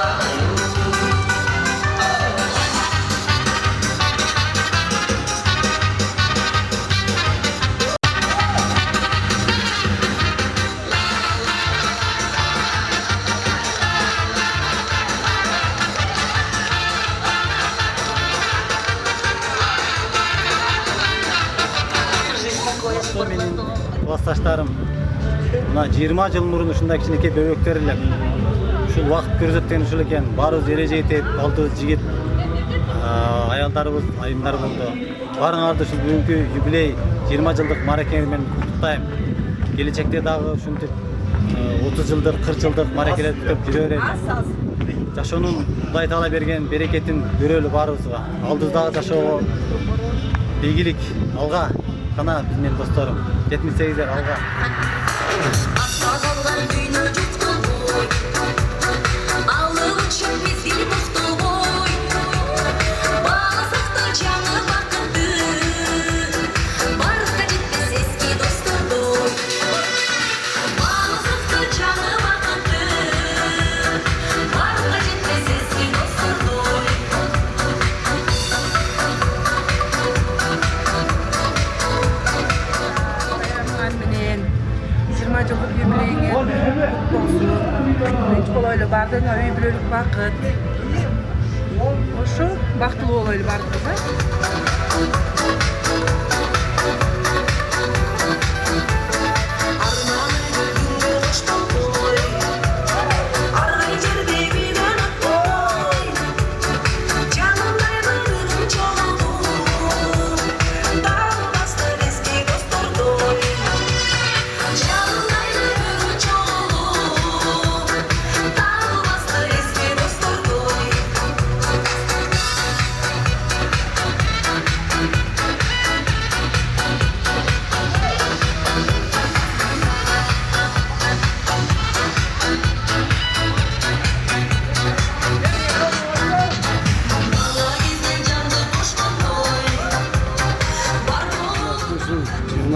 Менин классташтарым мына 20 жыл мурун ушундай кичинекей бөбөктөр эле ушул убакыт көрсөткөн ушул экен. Баарыбыз эреже этеп, алдыбыз жигит, аялдарыбыз, айымдар болду. Баарыңарды ушул бүгүнкү юбилей 20 жылдык мааракең менен куттуктайм. Келечекте дагы ушинтип 30 жылдык, 40 жылдык мааракелер өткөрүп жүрө берели. Жашоонун Кудай таала берген берекетин көрөлү баарыбызга. Алдыбыздагы жашоого ийгилик алга Kana bizden dostlarım. 78'ler alga. Жылдык юбилейге болсун. Үч болойлу бардыгыңа үй бүлөлүк бакыт. Ошо бактылуу болойлу бардыгыңа.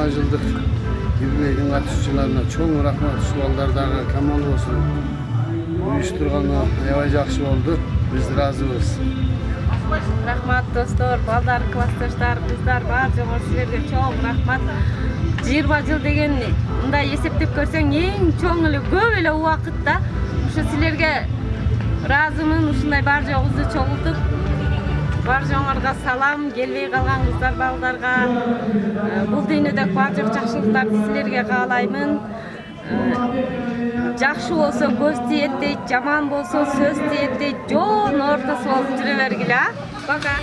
Жылдык юбилейдин катышуучуларына чоң рахмат. Ушул балдардагы камол болсун. Уюштурганы аябай жакшы болду. Биз ыраазыбыз. Рахмат достор, балдар, классташтар, кыздар, бар жоңор силерге чоң рахмат. 20 жыл деген мындай эсептеп көрсөң эң чоң эле көп эле убакыт да. Ушу силерге ыраазымын, ушундай бар жоғызды чогултуп бар жоңарга салам, келбей калган кыздар балдарга. Бул дүйнөдө бар жок жакшылыктарды силерге каалаймын. Жакшы болсо көз тиет дейт, жаман болсо сөз тиет дейт. Жон ортосу болуп жүрө бергиле. Пока.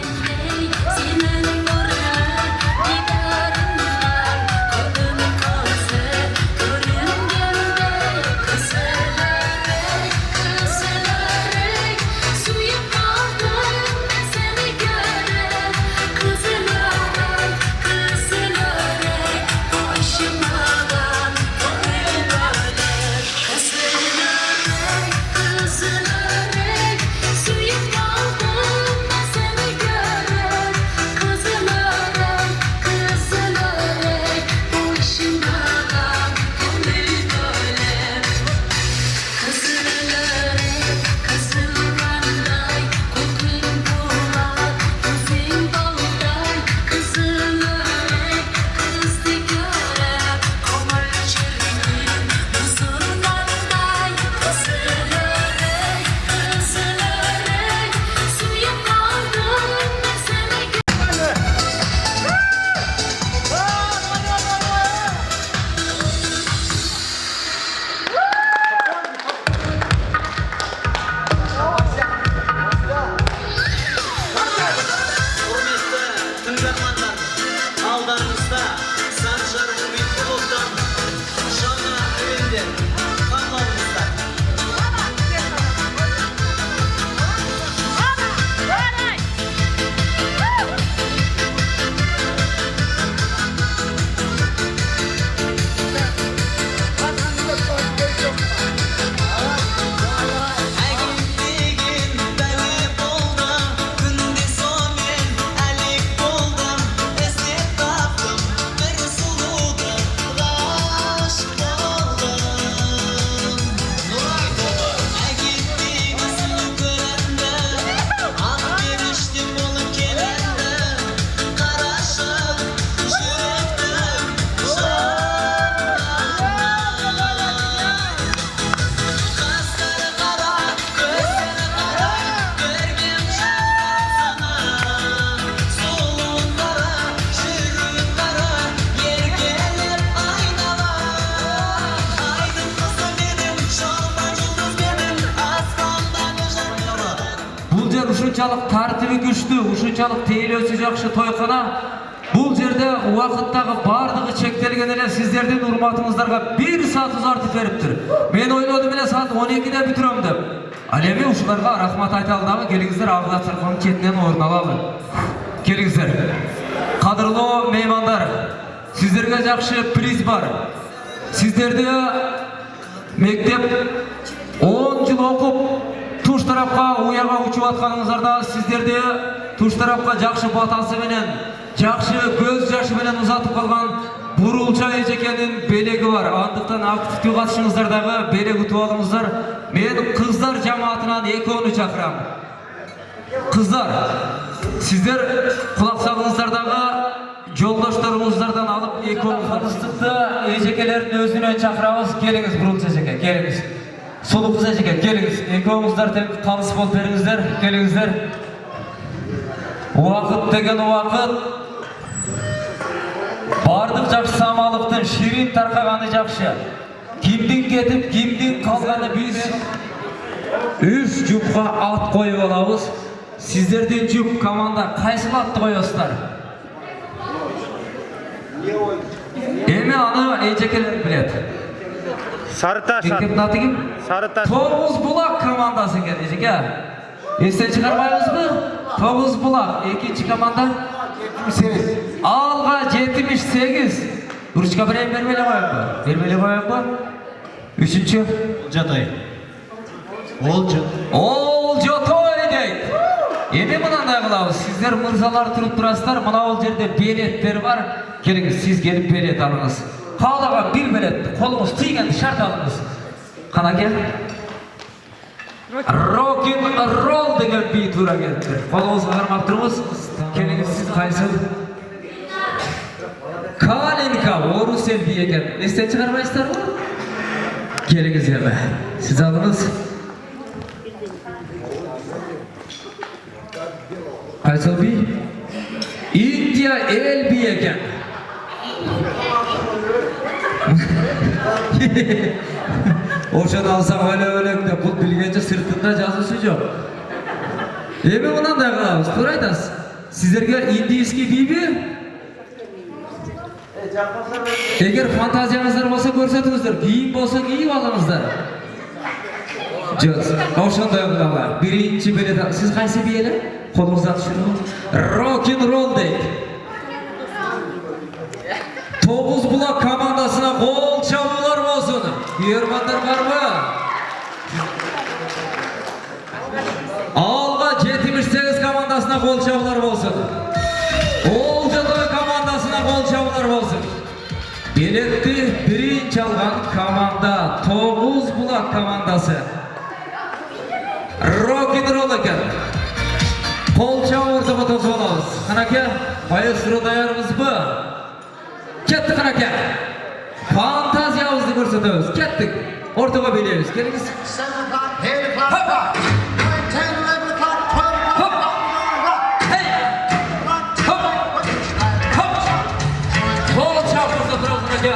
Ушунчалык тартиби күчтүү, ушунчалык тейлөөсү жакшы тойкана. Бул жерде убакыттагы бардыгы чектелген эле сиздердин урматыңыздарга 1 саат узартып бериптир. Мен ойлодум эле саат 12-де бүтүрөм деп. Ал эми ушуларга рахмат айта алдагы келиңиздер Агыда циркунун четинен орун алалы. Келиңиздер. Кадырлуу меймандар, сиздерге жакшы приз бар. Сиздерди мектеп 10 жыл окуп туш тарапка уяга учуп атканыңыздарда сиздерди туш тарапка жакшы батасы менен, жакшы көз жашы менен узатып калган Бурулча эжекенин белеги бар. Андыктан активдүү катышыңыздардагы белек утуп алыңыздар. Мен кыздар жамаатынан экөөнү чакырам. Кыздар, сиздер кулак салыңыздардагы жолдошторуңуздардан алып экөөңүздөр ыстыкты эжекелердин өзүнөн чакырабыз. Келиңиз Бурулча эжеке, келиңиз. Сулуу кыз эжеке, келиңиз. Экөөңүздөр тең калыс болуп бериңиздер, келиңиздер. Убакыт деген убакыт. Бардык жакшы самалыктын ширин таркаганы жакшы. Кимдин кетип, кимдин калганы биз 3 жупка ат коюп алабыз. Сиздердин жуп команда кайсыл атты коесуздар? Эми аны эжекелер билет. Сарыташ. Сарыташ. Тоғыз бұлақ командасы екен, эжеке. Естен чыгарбайбызбы? Тоғыз бұлақ. Экинчи команда 78. Алға 78. Уручка бірен бермеле коёкпу? Бермеле коёкпу? Үчүнчү Жотой. Ол Жотой дейт. Эми мынандай кылабыз. Сиздер мырзалар туруп турасыздар. Мына ол жерде билеттер бар. Келиңиз, сиз келип билет алыңыз. Каалага бир билетти колуңуз тийгенди шарт алыңыз. Кана кел. Рок-н-ролл деген би туура келиптир. Колуңузга кармап турубуз. Келиңиз, сиз кайсыл? Калинка орус эл би экен. Эстен чыгарбайсыздарбы? Келиңиз эми. Сиз алыңыз. Кайсыл? el bi eken. Oşan alsam öyle pul bilgence sırtında жазусы жоқ. Эми мынандай кылабыз, туура айтасыз. Сиздерге индийский бийби? Эгер фантазияңыздар болсо көрсөтүңүздөр, кийим болсо кийип алыңыздар. Жок, ошондой кылалы. Биринчи билет, сиз кайсы бий эле? Колуңуздан түшүрүңүз. Рок-н-ролл дейт. Тогуз булак командасына кол чабуулар болсун. Күйөрмандар барбы? Алга 78 командасына кол чабуулар болсун. Олжотой командасына кол чабуулар болсун. Билетти биринчи алган команда Тогуз булак командасы. Рок-н-ролл экен. Кол чабуу ортого тосуп алабыз. Канаке, маэстро даярбызбы? Кеттик канаке. Фантазиябызды көрсөтөбүз. Кеттик. Ортого билебиз. Келиңиз. Кол чабуу көрсөтөбүз канаке.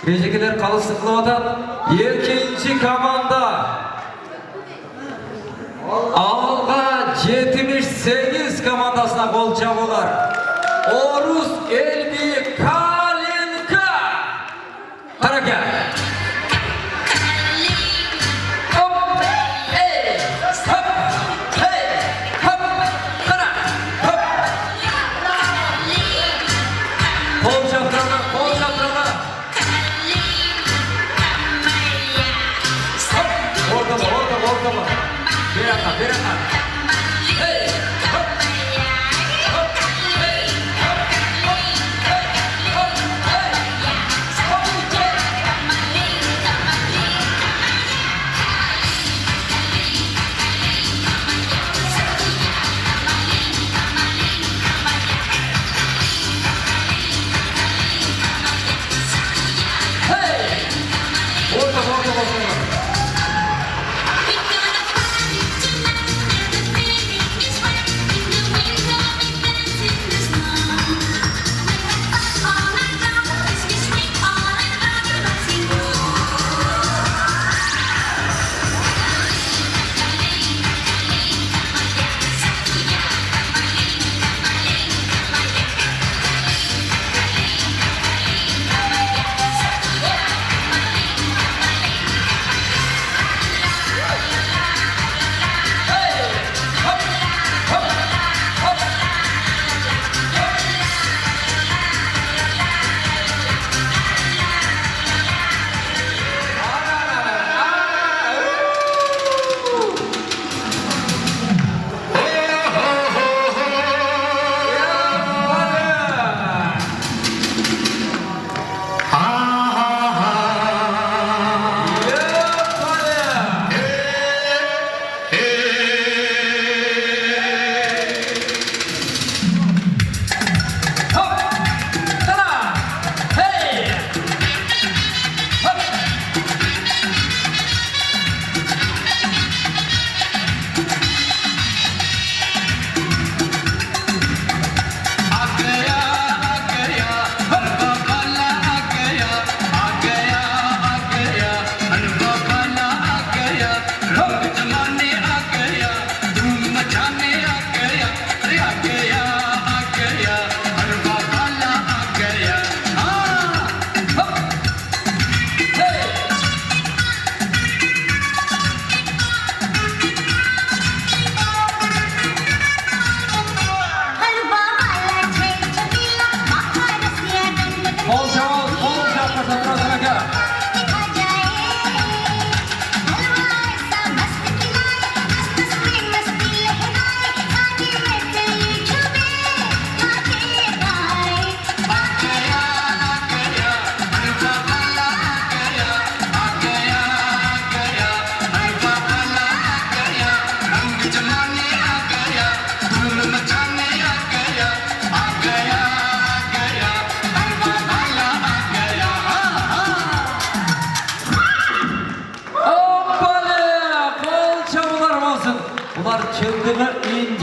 Ежекелер қалысы қылып атат. Екінші команда алға 78 командасына қол чабуулар. Орус Элби Калинка. Тараке.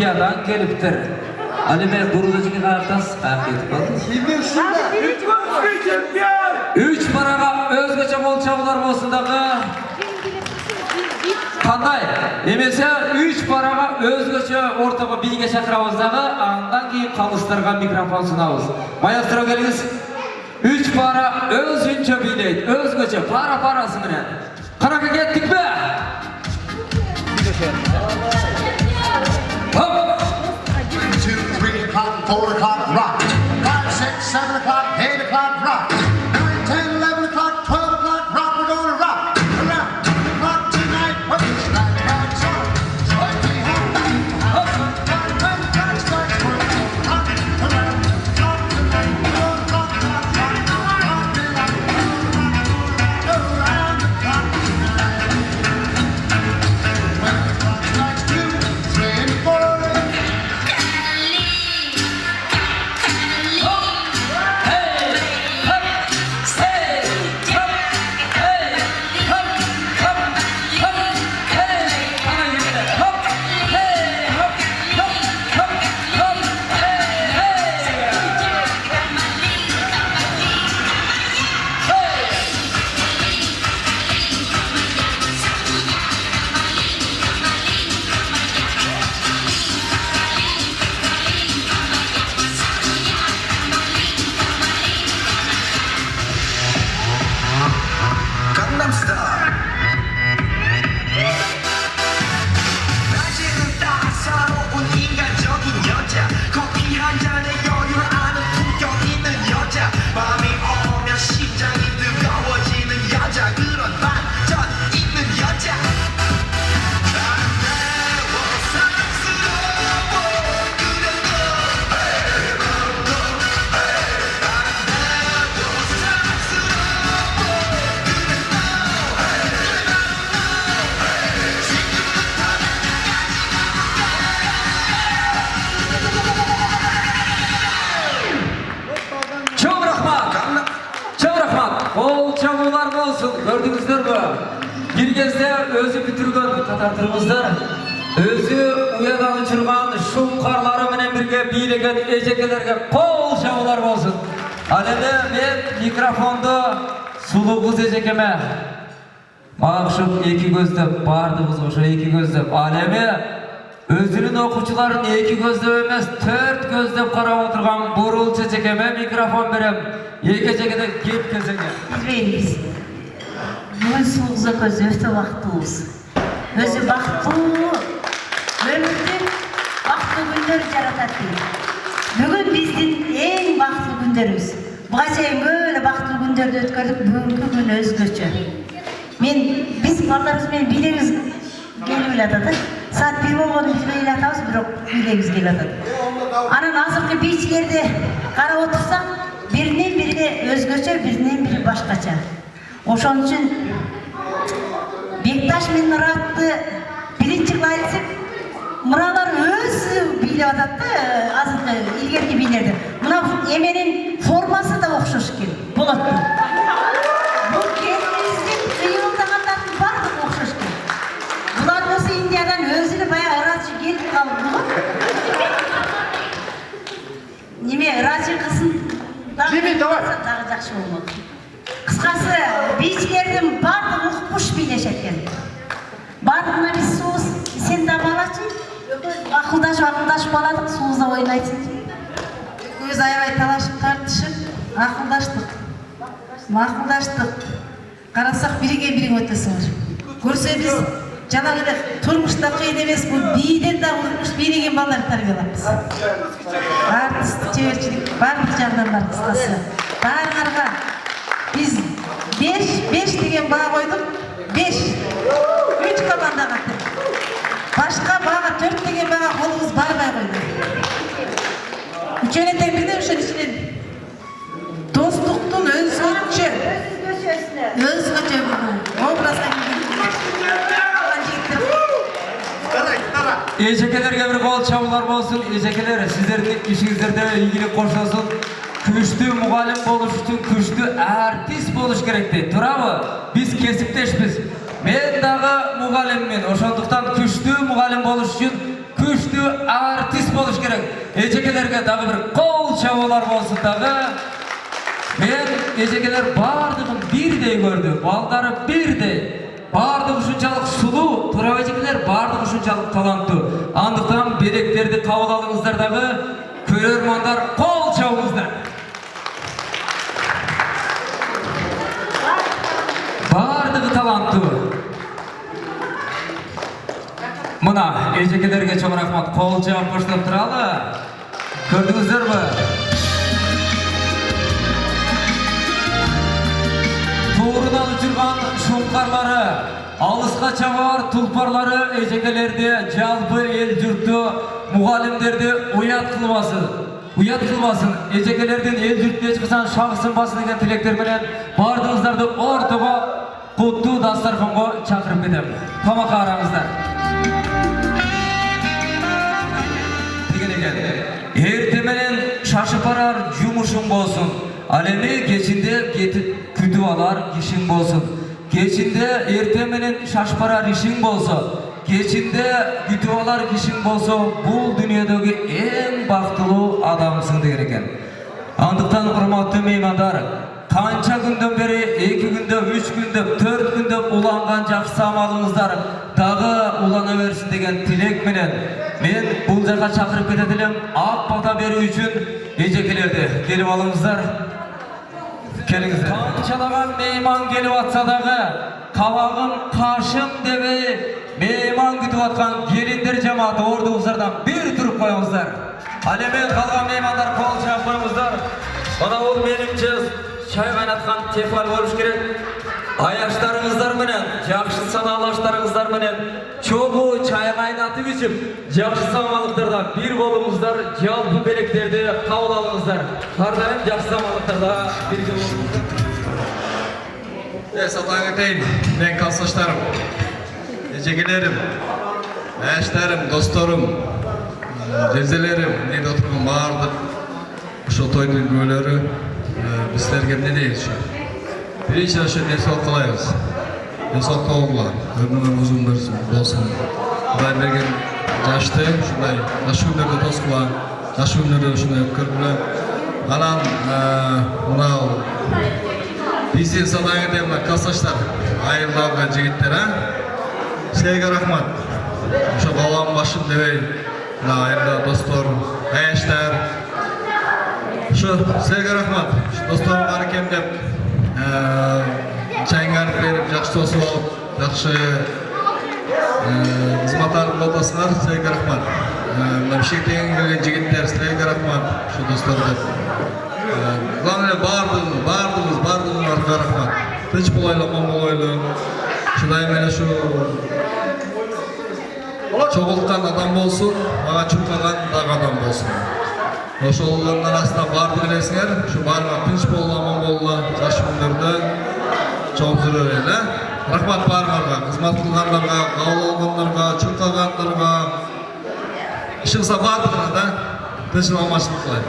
Çeşme'den geliptir. Ali Bey burulucu kartas kahretip aldı. 3 paraga özgöçe bol çabular bolsundağı kanday emese 3 paraga özgöçe ortaga bilge çakırabızdağı andan keyin kalıştırgan mikrofon sunabız. Maestro geliniz. 3 para özünçe bileydi, özgöçe parası menen. Kanaka kettik mi? Hop! 2, 3 o'clock, 4 o'clock, rock. 5, 6, 7 o'clock, 8 o'clock, rock. 9, 10, 11 o'clock, 12 o'clock, rock. We're gonna rock around the clock tonight. What is that rock song? Strike me home, rock when the clock strikes 12. Rock around the clock tonight. We're gonna rock, rock, rock, rock it out. Go around the clock tonight. When the clock strikes 2, 3, and 4. Gangnam Style. 낮에는 따사로운 인간적인 여자 커피 한 잔에 여유를 아는 품격 있는 여자 밤이 오면 심장이 뜨거워지는 여자 그런 반전 있는 여자 아름다워 사랑스러워 그래도 아름다워 Çok rahmat. Çok rahmat. Ol çabular olsun. Gördünüzler mi? Bir kezde özü bitirgen Tatartırımızlar. Özü uyadan uçurgan şu karları menen birge biylegen ejekelerge kol çabular olsun. Alede ben mikrofonda sulu kız ejekeme. Mağışıp iki gözde bardığımız oşa iki gözde aleme özünün okuçuların iki gözde emez 4 gözde karab oturgan burul çekeme mikrofon berem. Eke çekede gep kesenge. Biz бүгін соғызы көз өте бақыттымыз. Өзі бақытты, өмірдің бақытты күндер жаратады. Бүгін біздің ең бақытты күндеріміз. Бұға шейін böyle бақытты күндерді өткөрдік, бүгінгі күн өзгөчө. Біз балдарымызбен билегіміз келіп жатады. Saat 1 болғанын біз билеп жатамыз, бирок билегіміз келіп жатады. Анан азыркы бийчилерди карап отурсак, биринен бири өзгөчө, биринен бири башкача. Ошон үчүн Бекташ мен Муратты биринчи кыла айтсак, муралар өзү бийлеп атат да, азыркы илгерки бийлерди. Мына эменин формасы да окшош экен, болот. Бул келиңиздин кыйылдагандардын баардыгы окшош экен. Булар болсо Индиядан өзүнө баягы ырачы келип калды. Неме ырачы кызын дагы жакшы болмок. Кыскасы, бийчилердин баардыгы укмуш бийлешет экен. Баардыгына биз сууз, сен да балачы, акылдашып баладык, суузда ойнайсың. Экөөбүз аябай талашып, тартышып, акылдаштык. Карасак бириге бириң өтөсүңөр. Көрсөбүз жанагы эле турмушта кыйын эмес, бул бийден да укмуш бийдеген балдар тарбиялапбыз. Артисттик, чеберчилик баардык жагынан бар кыскасы. Баарыңарга biz 5 деген баа койдук. 5. 3 командага. Башка баага 4 деген баага колубуз барбай койду. Үчөөнө тең бирден ошонун ичинен достуктун өзгөчө образга Ejekелерге bir kol çabular bolsun. Ejekeler sizlerдің işinizlerde ilgili koşulsun. Күчтүү мугалим болуш үчүн күчтүү артист болуш керекти. Туурабы? Биз кесиптешпиз. Мен дагы мугалиммин. Ошондуктан күчтүү мугалим болуш үчүн күчтүү артист болуш керек. Эжекелерге дагы бир кол чабуулар болсун дагы. Мен эжекелер бардыгын бирдей көрдү, балдары бирдей. Бардыгы ушунчалык сулуу, тура эжекелер бардыгы ушунчалык таланттуу. Андыктан белектерди кабыл алыңыздар дагы, көрөрмандар кол чабыңыздар. Бардыгы таланттуу. Мына эжекелерге чоң рахмат, кол чабып коштоп туралы. Көрдүңүздөрбү? Туурунан учурган шуңкарлары, алыска чабар тулпарлары эжекелерди, жалпы эл журтту, мугалимдерди уят кылбасын. Эжекелердин эл журтту эч качан шагысынбасын деген тилектер менен бардыгыңыздарды ортого куттуу дастарханга чакырып кетем. Тамак араңыздар. Эрте менен шашып барар жумушуң болсун. Ал эми кечинде кетип күтүп алар ишиң болсун. Кечинде эрте менен шашып барар ишиң болсо, кечинде күтүп алар кишиң болсо, бул дүйнөдөгү эң бактылуу адамсың деген экен. Андыктан урматтуу меймандар, канча күндөн бери 2 күндө, 3 күндө, 4 күндө уланган жакшы амалыңыздар дагы улана берсин деген тилек менен мен бул жака чакырып кетет элем. Ак бата берүү үчүн эжекелерди келип алыңыздар. Келиңиздер. Канчалаган мейман келип атса дагы, кабагын кашым дебей мейман күтүп аткан келиндер жамааты ордуңуздардан бир туруп коюңуздар. Ал эми калган меймандар кол чаап коюңуздар. Мына бул менимче чай кайнаткан тефал болуш керек. Аяштарыңыздар менен, жакшы санаалаштарыңыздар менен чогуу чай кайнатып ичип, жакшы самалыктарда бир болуңуздар, жалпы белектерди кабыл алыңыздар. Ар дайым жакшы самалыктарда бирге болуңуздар. Сатаң этейин, мен классташтарым, эжекелерим, аяштарым, досторум, жезделерим, менде отурган баардык ошо тойдун күбөлөрү силерге эмне дейбиз? Биринчи ошо денсаулык каалайбыз. Денсаулык болгула, өмүрүң узун болсун. Кудай берген жашты ушундай жаш күндөрдө тоскула, жаш күндөрдө ушундай өткөргүлө. Анан мынау биздин садагы мына классташтар, айылдагы жигиттер, силерге рахмат. Ошо балам башым дебей, мына айылда достор, аяштар. Ошо силерге рахмат. Досторум бар экен деп чайыңарды берип, жакшы тосуп алып, жакшы кызматтарды болдосуңар, силерге рахмат. Бишкектен келген жигиттер, силерге рахмат. Ошо досторду. Главное бардыгыңарга рахмат. Тынч болойлу, аман болойлу. Ушундай менен ушу чогулткан адам болсун, мага чуркаган дагы адам болсун. Ошолордун арасында бардык элесиңер, ушу баарыңар тынч болула, аман болула, жаш күндөрдө чогуу жүрөлү. Рахмат баарыңарга, кызмат кылгандарга, кабыл алгандарга, чуркагандарга. Ишинса бардыгына да тынччылык аманчылык кылайын.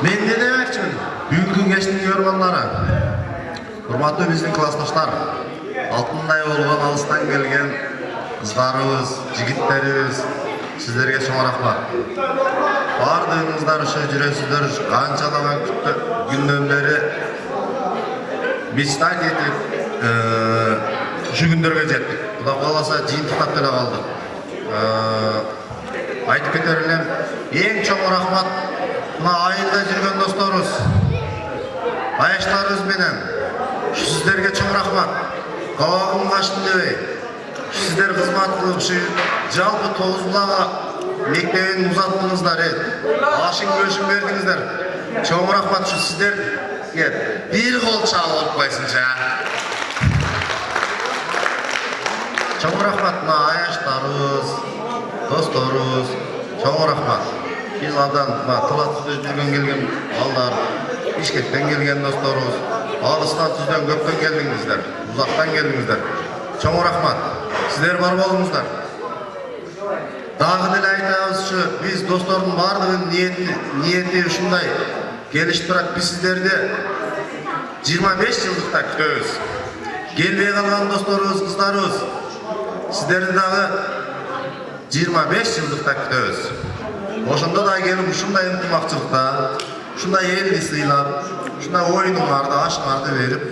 Мен не демекчимин? Бүгүнкү кештин көргөндөрү. Урматтуу биздин классташтар, алтындай болгон алыстан келген кыздарыбыз, жигиттерибиз, сиздерге чоң рахмат. Бардыгыңыздар ошо жүрөсүздөр, канчалаган күндөн бери мечтать этип ушу күндөргө жеттик. Кудай кааласа жыйынтыктап деле калдык. Айтып кетер элем, эң чоң рахмат мына айылда жүргөн досторубуз, аяштарыбыз менен. Сиздерге чоң рахмат. Кабагым каштым дебей, сиздер кызмат кылып, жалпы Тогузбулага мектебин узаттыңыздар, ашың көшүн бердиңиздер. Чоң рахмат. Ушу сиздерге бир кол чабып алып койсунчу. Чоң рахмат мына аяштарыбыз, досторубуз, чоң рахмат. Биз андан Талас түздөн жүргөн келген балдар, Бишкектен келген досторубуз, алыстан түздөн көптөн келдиңиздер, узактан келдиңиздер. Чоң рахмат. Сиздер бар болуңуздар. Дагы деле айтабыз, ушу биз достордун бардыгынын ниети ушундай келишип турат. Биз сиздерди 25 жылдыкта күтөбүз. келбей калган досторубуз, кыздарыбыз, сиздерди дагы 25 жылдыкта күтөбүз. Ошондо да келип ушундай ынтымакчылыкта, ушундай элди сыйлап, ушундай оюнуңарды, ашыңарды берип,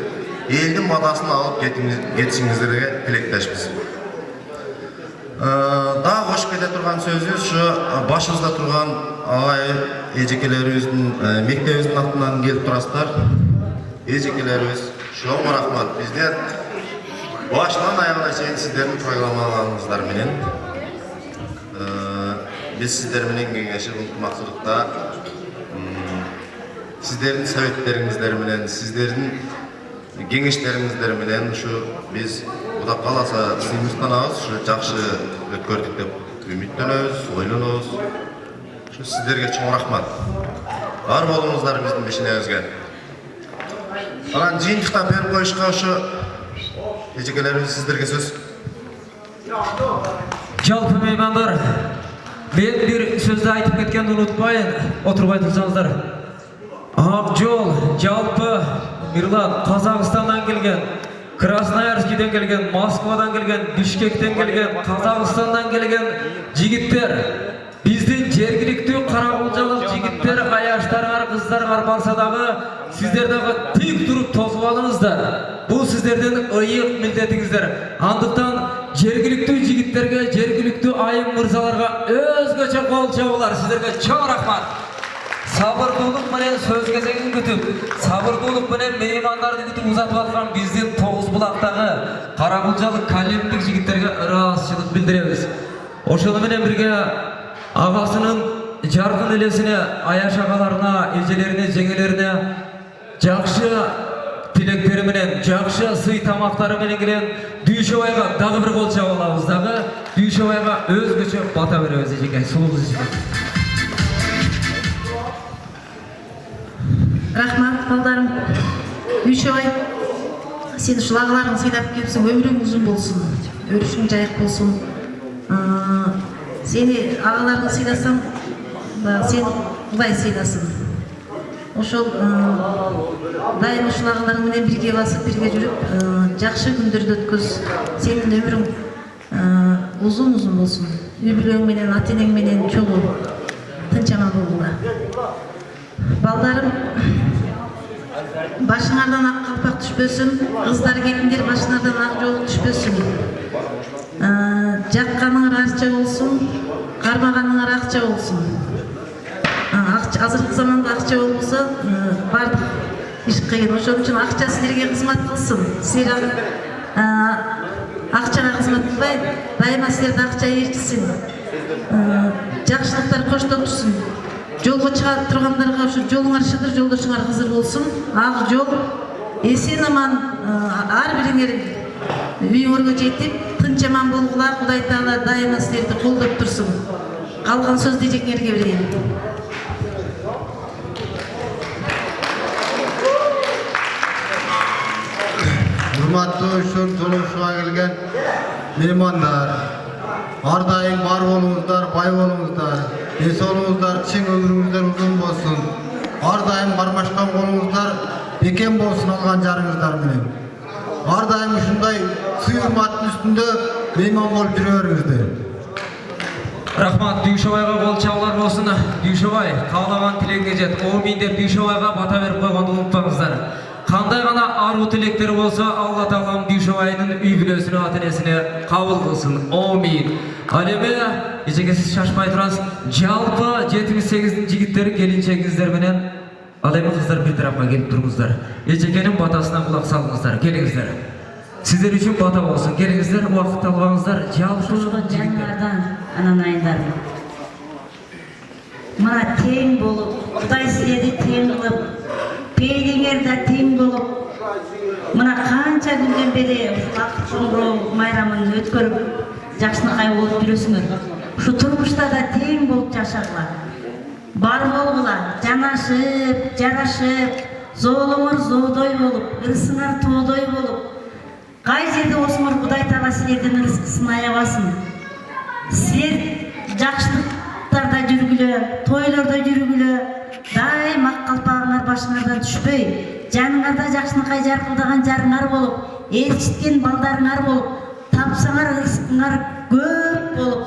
элдин батасын алып кетишиңиздерге тилектешпиз. Дагы кошуп кете турган сөзүбүз ушу башыбызда турган агай эжекелерибиздин мектебибиздин атынан келип турасыздар. Эжекелерибиз, чоң рахмат. Биздер башынан аягына чейин сиздердин программаларыңыздар менен биз сиздер менен кеңешип ынтымакчылыкта сиздердин советтериңиздер менен, сиздердин кеңештериңиздер менен ушу биз Кудай кааласа сыймыктанабыз, ушу жакшы өткөрдүк деп үмүттөнөбүз, ойлонобуз. Ушу сиздерге чоң рахмат. Бар болуңуздар биздин бешенебизге. Анан жыйынтыкта берип коюшка ушу эжекелерибиз сиздерге сөз. Жалпы меймандар, мен бир сөздү айтып кеткенди унутпайын, отурбай турсаңыздар. Ак жол, жалпы Мирлан Казакстандан келген, Красноярскіден келген, Москвадан келген, Бишкектен келген, Қазақстандан келген жигиттер, биздин жергиликтүү каракулжалык жигиттер, аяштарыңар, кыздарыңар барса дагы, сиздер дагы тик туруп тосуп алыңыздар. Бул сиздердин ыйык милдетиңиздер. Андыктан жергиликтүү жигиттерге, жергиликтүү айым мырзаларга өзгөчө кол чабуулар. Сиздерге чоң рахмат. Сабырдуулук менен сөз кезегин күтүп, сабырдуулук менен меймандарды күтүп узатып аткан биздин Тогузбулактагы каракулжалык калемдик жигиттерге ыраазычылык билдиребиз. Ошону менен бирге агасынын жаркын элесине, аяш агаларына, эжелерине, жеңелерине жакшы тилектери менен, жакшы сый тамактары менен келген Дүйшөбайга дагы бир кол чабып алабыз дагы. Дүйшөбайга өзгөчө бата беребиз эжеке, сулуу эжеке. Рахмат, балдарым. Дүйшөбай, сен ушул агаларың сыйлап келипсиң, өмүрүң узун болсун, өрүшүң жайык болсун. Сени агаларың сыйласам, сен Кудай сыйласын. Ошол дайым ушул агаларың менен бирге басып, бирге жүрүп, жакшы күндөрдү өткөз. Сенин өмүрүң узун болсун. Үй бүлөң менен, ата энең менен чогуу тынч аман болгула. Балдарым, башыңардан ак калпак түшпөсүн, кыздар келиндер башыңардан ак жолу түшпөсүн. Жакканыңар арча болсун, кармаганыңар акча болсун. Азыркы заманда акча болбосо бардык иш кыйын. Ошон үчүн акча силерге кызмат кылсын. Силер акчага кызмат кылбай, дайыма силерди акча ээрчисин. Жакшылыктар коштоп турсун. Жолго чыга тургандарга ушу жолуңар шыдыр, жолдошуңар кызыр болсун. Ак жол эсен аман ар бириңер үйүңөргө жетип, тынч аман болгула. Кудай Таала дайыма силерди колдоп турсун. Калган сөздү эжекеңерге берейин. Урматтуу ушул толугушууга келген меймандар, ар дайым бар болуңуздар, бай болуңуздар, эс болуңуздар, чың өмүрүңүздөр узун болсун. Ар дайым кармашкан болуңуздар, бекем болсун алган жарыңыздар менен. Ар дайым ушундай сый урматтын үстүндө мейман болуп жүрө бериңиздер. Рахмат, Дүйшөбайга кол чабуулар болсун. Дүйшөбай каалаган тилегиңе жет. Омин деп Дүйшөбайга бата берип койгонду унутпаңыздар. Кандай гана аруу тилектер болсо, Алла Таалам Дүйшөбайдын үй бүлөсүнө, ата энесине кабыл кылсын. Омин. Ал эми эжеке сиз шашпай турасыз. Жалпы 78 жигиттер келинчегиңиздер менен ал эми кыздар бир тарапка келип туруңуздар. Эжекенин батасына кулак салыңыздар. Келиңиздер. Сиздер үчүн бата болсун. Келиңиздер, убакыт албаңыздар. Жалпы жигиттер анан айылдарым. Мына тең болуп, Кудай силерди тең кылып, пейлиңер да тең болуп, мына канча күндөн бери ак чоңгуроо майрамын өткөрүп, жакшынакай болуп жүрөсүңөр. Ушу турмушта да тең болуп жашагыла. Бар болгула, жанашып, жарашып, зоолоңор зоодой болуп, ырысыңар тоодой болуп. Кай жерде болсоңор Кудай Таала силердин ырыскысын аябасын. Силер жакшылыктарда жүргүлө, тойлордо жүргүлө, дайым ак калпагыңар башыңардан түшпөй, жаныңарда жакшынакай жаркылдаган жарыңар болуп, ээрчиткен балдарыңар болуп, тапсаңар рызкыңар көп болуп,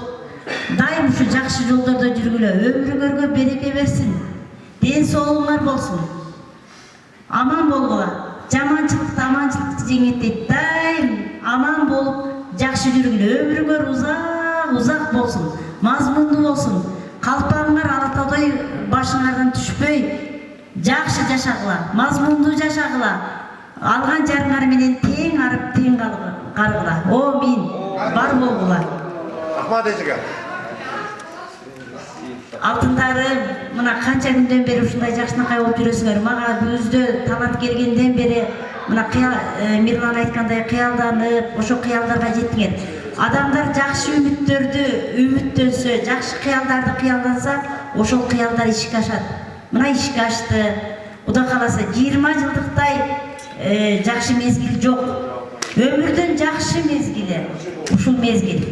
дайым ушу жакшы жолдордо жүргүлө. Өмүрүңөргө береке берсин. Ден соолугуңар болсун. Аман болгула. Жаманчылыкты аманчылыкты жеңет. Дайым аман болуп, жакшы жүргүлө. Өмүрүңөр узак болсун. Мазмундуу болсун. Калпаңар алатаудай башыңардан түшпөй, жакшы жашагыла, мазмундуу жашагыла. Алган жарыңар менен тең арып, тең каргыла. Амин. Бар болгула. Рахмат эжеке. Алтындарым, мына канча күндөн бери ушундай жакшынакай болуп жүрөсүңөр. Мага көздө талант келгенден бери мына Мирлан айткандай кыялданып, ошо кыялдарга жеттиңер. Адамдар жакшы үмүттөнсө, жакшы кыялдарды кыялданса, ошол кыялдар ишке ашат. Мына ишке ашты. Кудай кааласа 20 жылдыктай жакшы мезгил жок. Өмүрдүн жакшы мезгили ушул мезгил.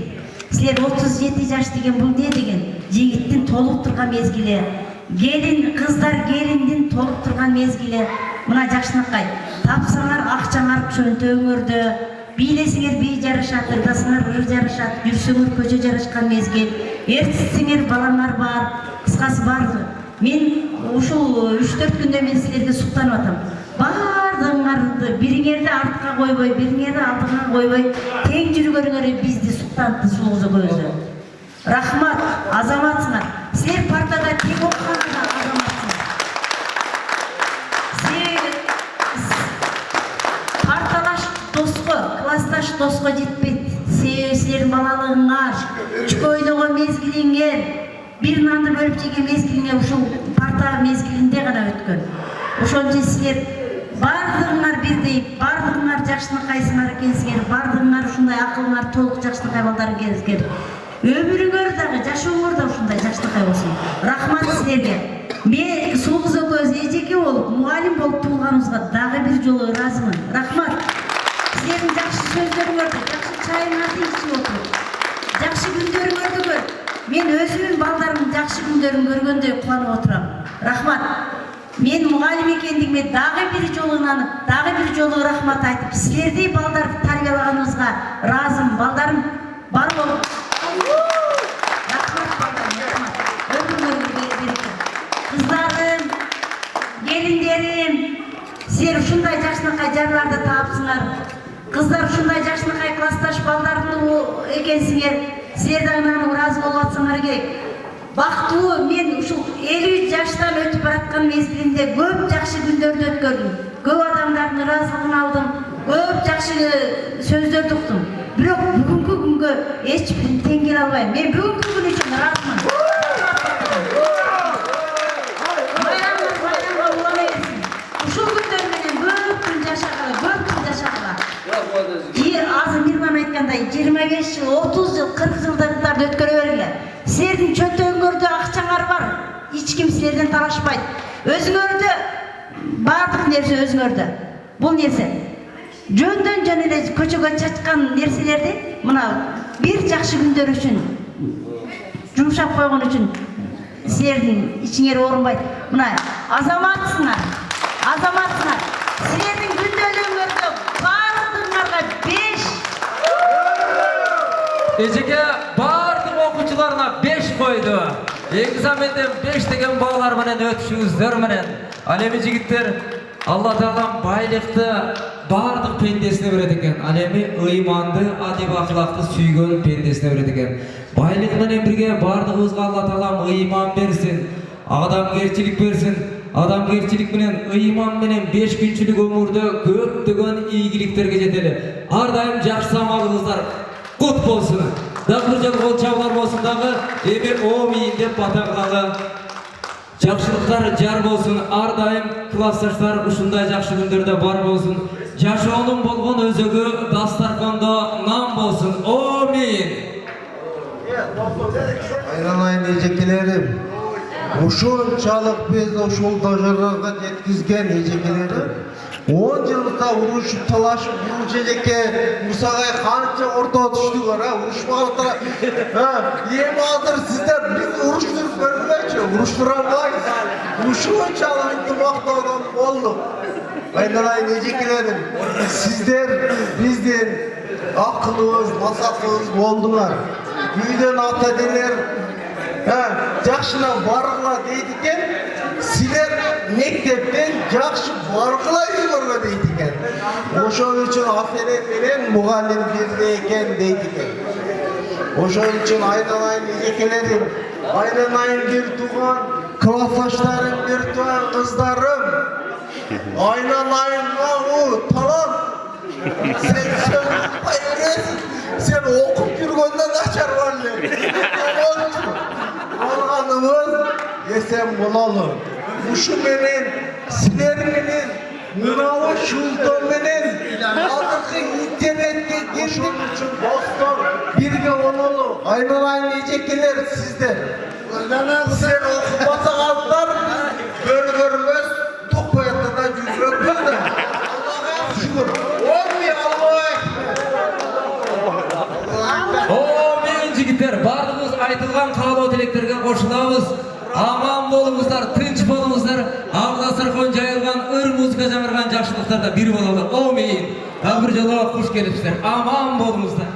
Силер 37 жаш деген бул не деген? Жигиттин толуп турган мезгили. Келин, кыздар келиндин толуп турган мезгили. Мына жакшынакай. Тапсаңар акчаңар чөнтөгүңөрдө, бийлесиңер бий жарашат, ырдасыңар ыр жарашат, жүрсөңөр көчө жарашкан мезгил. Ертсеңер балаңар бар, кыскасы бар. Мен ушул 3-4 күндө мен силерге суктанып атам. Бардыңарды бириңерди артка койбой, бириңерди алдыга койбой, тең жүргөнүңөр бизди суктантты сулугузу көзү. Рахмат, азаматсыңар. Силер партада тең окуганда азаматсыңар. Парталаш доско, классташ доско жетпейт. Силердин балалыгыңар, чүкө ойногон мезгилиңер, бир нанды бөлүп жеген мезгилиңер ушул парта мезгилинде гана өткөн. Ошон үчүн силер бардыгыңар бирдей, бардыгыңар жакшынакайсыңар экенсиңер, бардыгыңар ушундай акылыңар толук жакшынакай балдар экенсиңер. Өмүрүңөр дагы, жашооңор да ушундай жакшынакай болсун. Рахмат силерге. Мен Сулуз экөөбүз эжеке болуп, мугалим болуп туулганыбызга дагы бир жолу ыраазымын. Рахмат. Силердин жакшы сөздөрүңөрдү, жакшы чайыңарды ичип отуруп, жакшы күндөрүңөрдү көрүп, мен өзүмдүн балдарымдын жакшы күндөрүн көргөндөй кубанып отурам. Рахмат. Мен мугалим экендигиме дагы бир жолу ынанып, дагы бир жолу рахмат айтып, силердей балдарды тарбиялаганыбызга ыраазымын. Балдарым бар болуп. Рахмат балдарым, рахмат. Өмүрүңөргө береке. Кыздарым, келиндерим, силер ушундай жакшынакай жарларды таапсыңар. Кыздар ушундай жакшынакай классташ балдардын экенсиңер. Силер дагы мага ыраазы болуп атсаңар керек. Бактылуу мен ушул 50 жаштан өтүп бараткан мезгилимде көп жакшы күндөрдү өткөрдүм. Көп адамдардын ыраазылыгын алдым, көп жакшы сөздөрдү уктум. Бирок бүгүнкү күнгө эч бир тең келе албайм. Мен бүгүнкү күн үчүн ыраазымын. Майрамга улана берсин. Ушул күндөр менен көп күн жашагыла, көп күн жашагыла. Азыр Мирлан айткандай 25 жыл, 30 жыл, 40 жылдарды өткөрө бергиле. Силердин чөнтөгүңөрдө акчаңар бар. Эч ким силерден талашпайт. Өзүңөрдө бардык нерсе өзүңөрдө. Бул нерсе жөндөн жөн эле көчөгө чачкан нерселерди мына бир жакшы күндөр үчүн жумшап койгон үчүн силердин ичиңер оорунбайт. Мына азаматсыңар. Азаматсыңар. Силердин күндөлүгүңөрдө бардыгыңарга 5 эжеке бардык окуучуларына 5 койду. Экзаменден 5 деген балалар менен өтүшүңүздөр менен. Ал эми жигиттер, Алла Таалам байлыкты бардык пендесине берет экен. Ал эми ыйманды, адеп акылакты сүйгөн пендесине берет экен. Байлык менен бирге бардыгыбызга Алла Таалам ыйман берсин, адамгерчилик берсин. Адамгерчилик менен, ыйман менен 5 күнчүлүк өмүрдө көптөгөн ийгиликтерге жетели. Ар дайым жакшы самалыңыздар кут болсун. Дагы бир жолу кол чабуулар болсун дагы. Эми амин деп бата кылалы. Жакшылыктар жар болсун. Ар дайым классташтар ушундай жакшы күндөрдө бар болсун. Жашоонун болгон өзөгү дастарканда нан болсун. Амин. Айналайын эжекелерим. Ушунчалык биз ушул дожорго жеткизген эжекелерим 10 жылда урушуп талашып Юлуш эжеке Мусагай канча ортого түштүгөр, урушмагыла. Эми азыр сиздер биз уруштуруп көргүлөчү, уруштура албайбыз. Ушунчалык ынтымактуу адам болдук. Aynalayın ejekelerim. Sizler bizden akılımız, masakımız boldular. Büyüden atadeler жақшына барғыла дейді екен, силер мектептен жақшы барғыла үйгөргө дейді екен. Ошол үчүн аферен менен мугалим бирде экен дейді екен. Ошол үчүн айналайын эжекелерим, айналайын бир тууган классташтарым, бир тууган кыздарым, айналайын агу талант. Сен укпай бересиң, сен окуп жүргөндөн начар бар эле. Алганыбыз эсен бололу. Ушу менен, силер менен, мынау шулто менен, азыркы интернетке келдик үчүн достор бирге бололу. Айналайын эжекелер сиздер. Сен окупасаңар бөлгөрбөс, токпоятта жүрөкпүз да. Аллага шүгүр. Мен жигиттер, бардығыз айтылған қалау тілектерге қошылабыз. Аман болыңыздар, тынч болыңыздар. Алда сырқын жайылған, өр музыка жаңырған жақшылықтарда бір болалар. Мен. Тағы бір жолға қош келіпсіздер. Аман болыңыздар.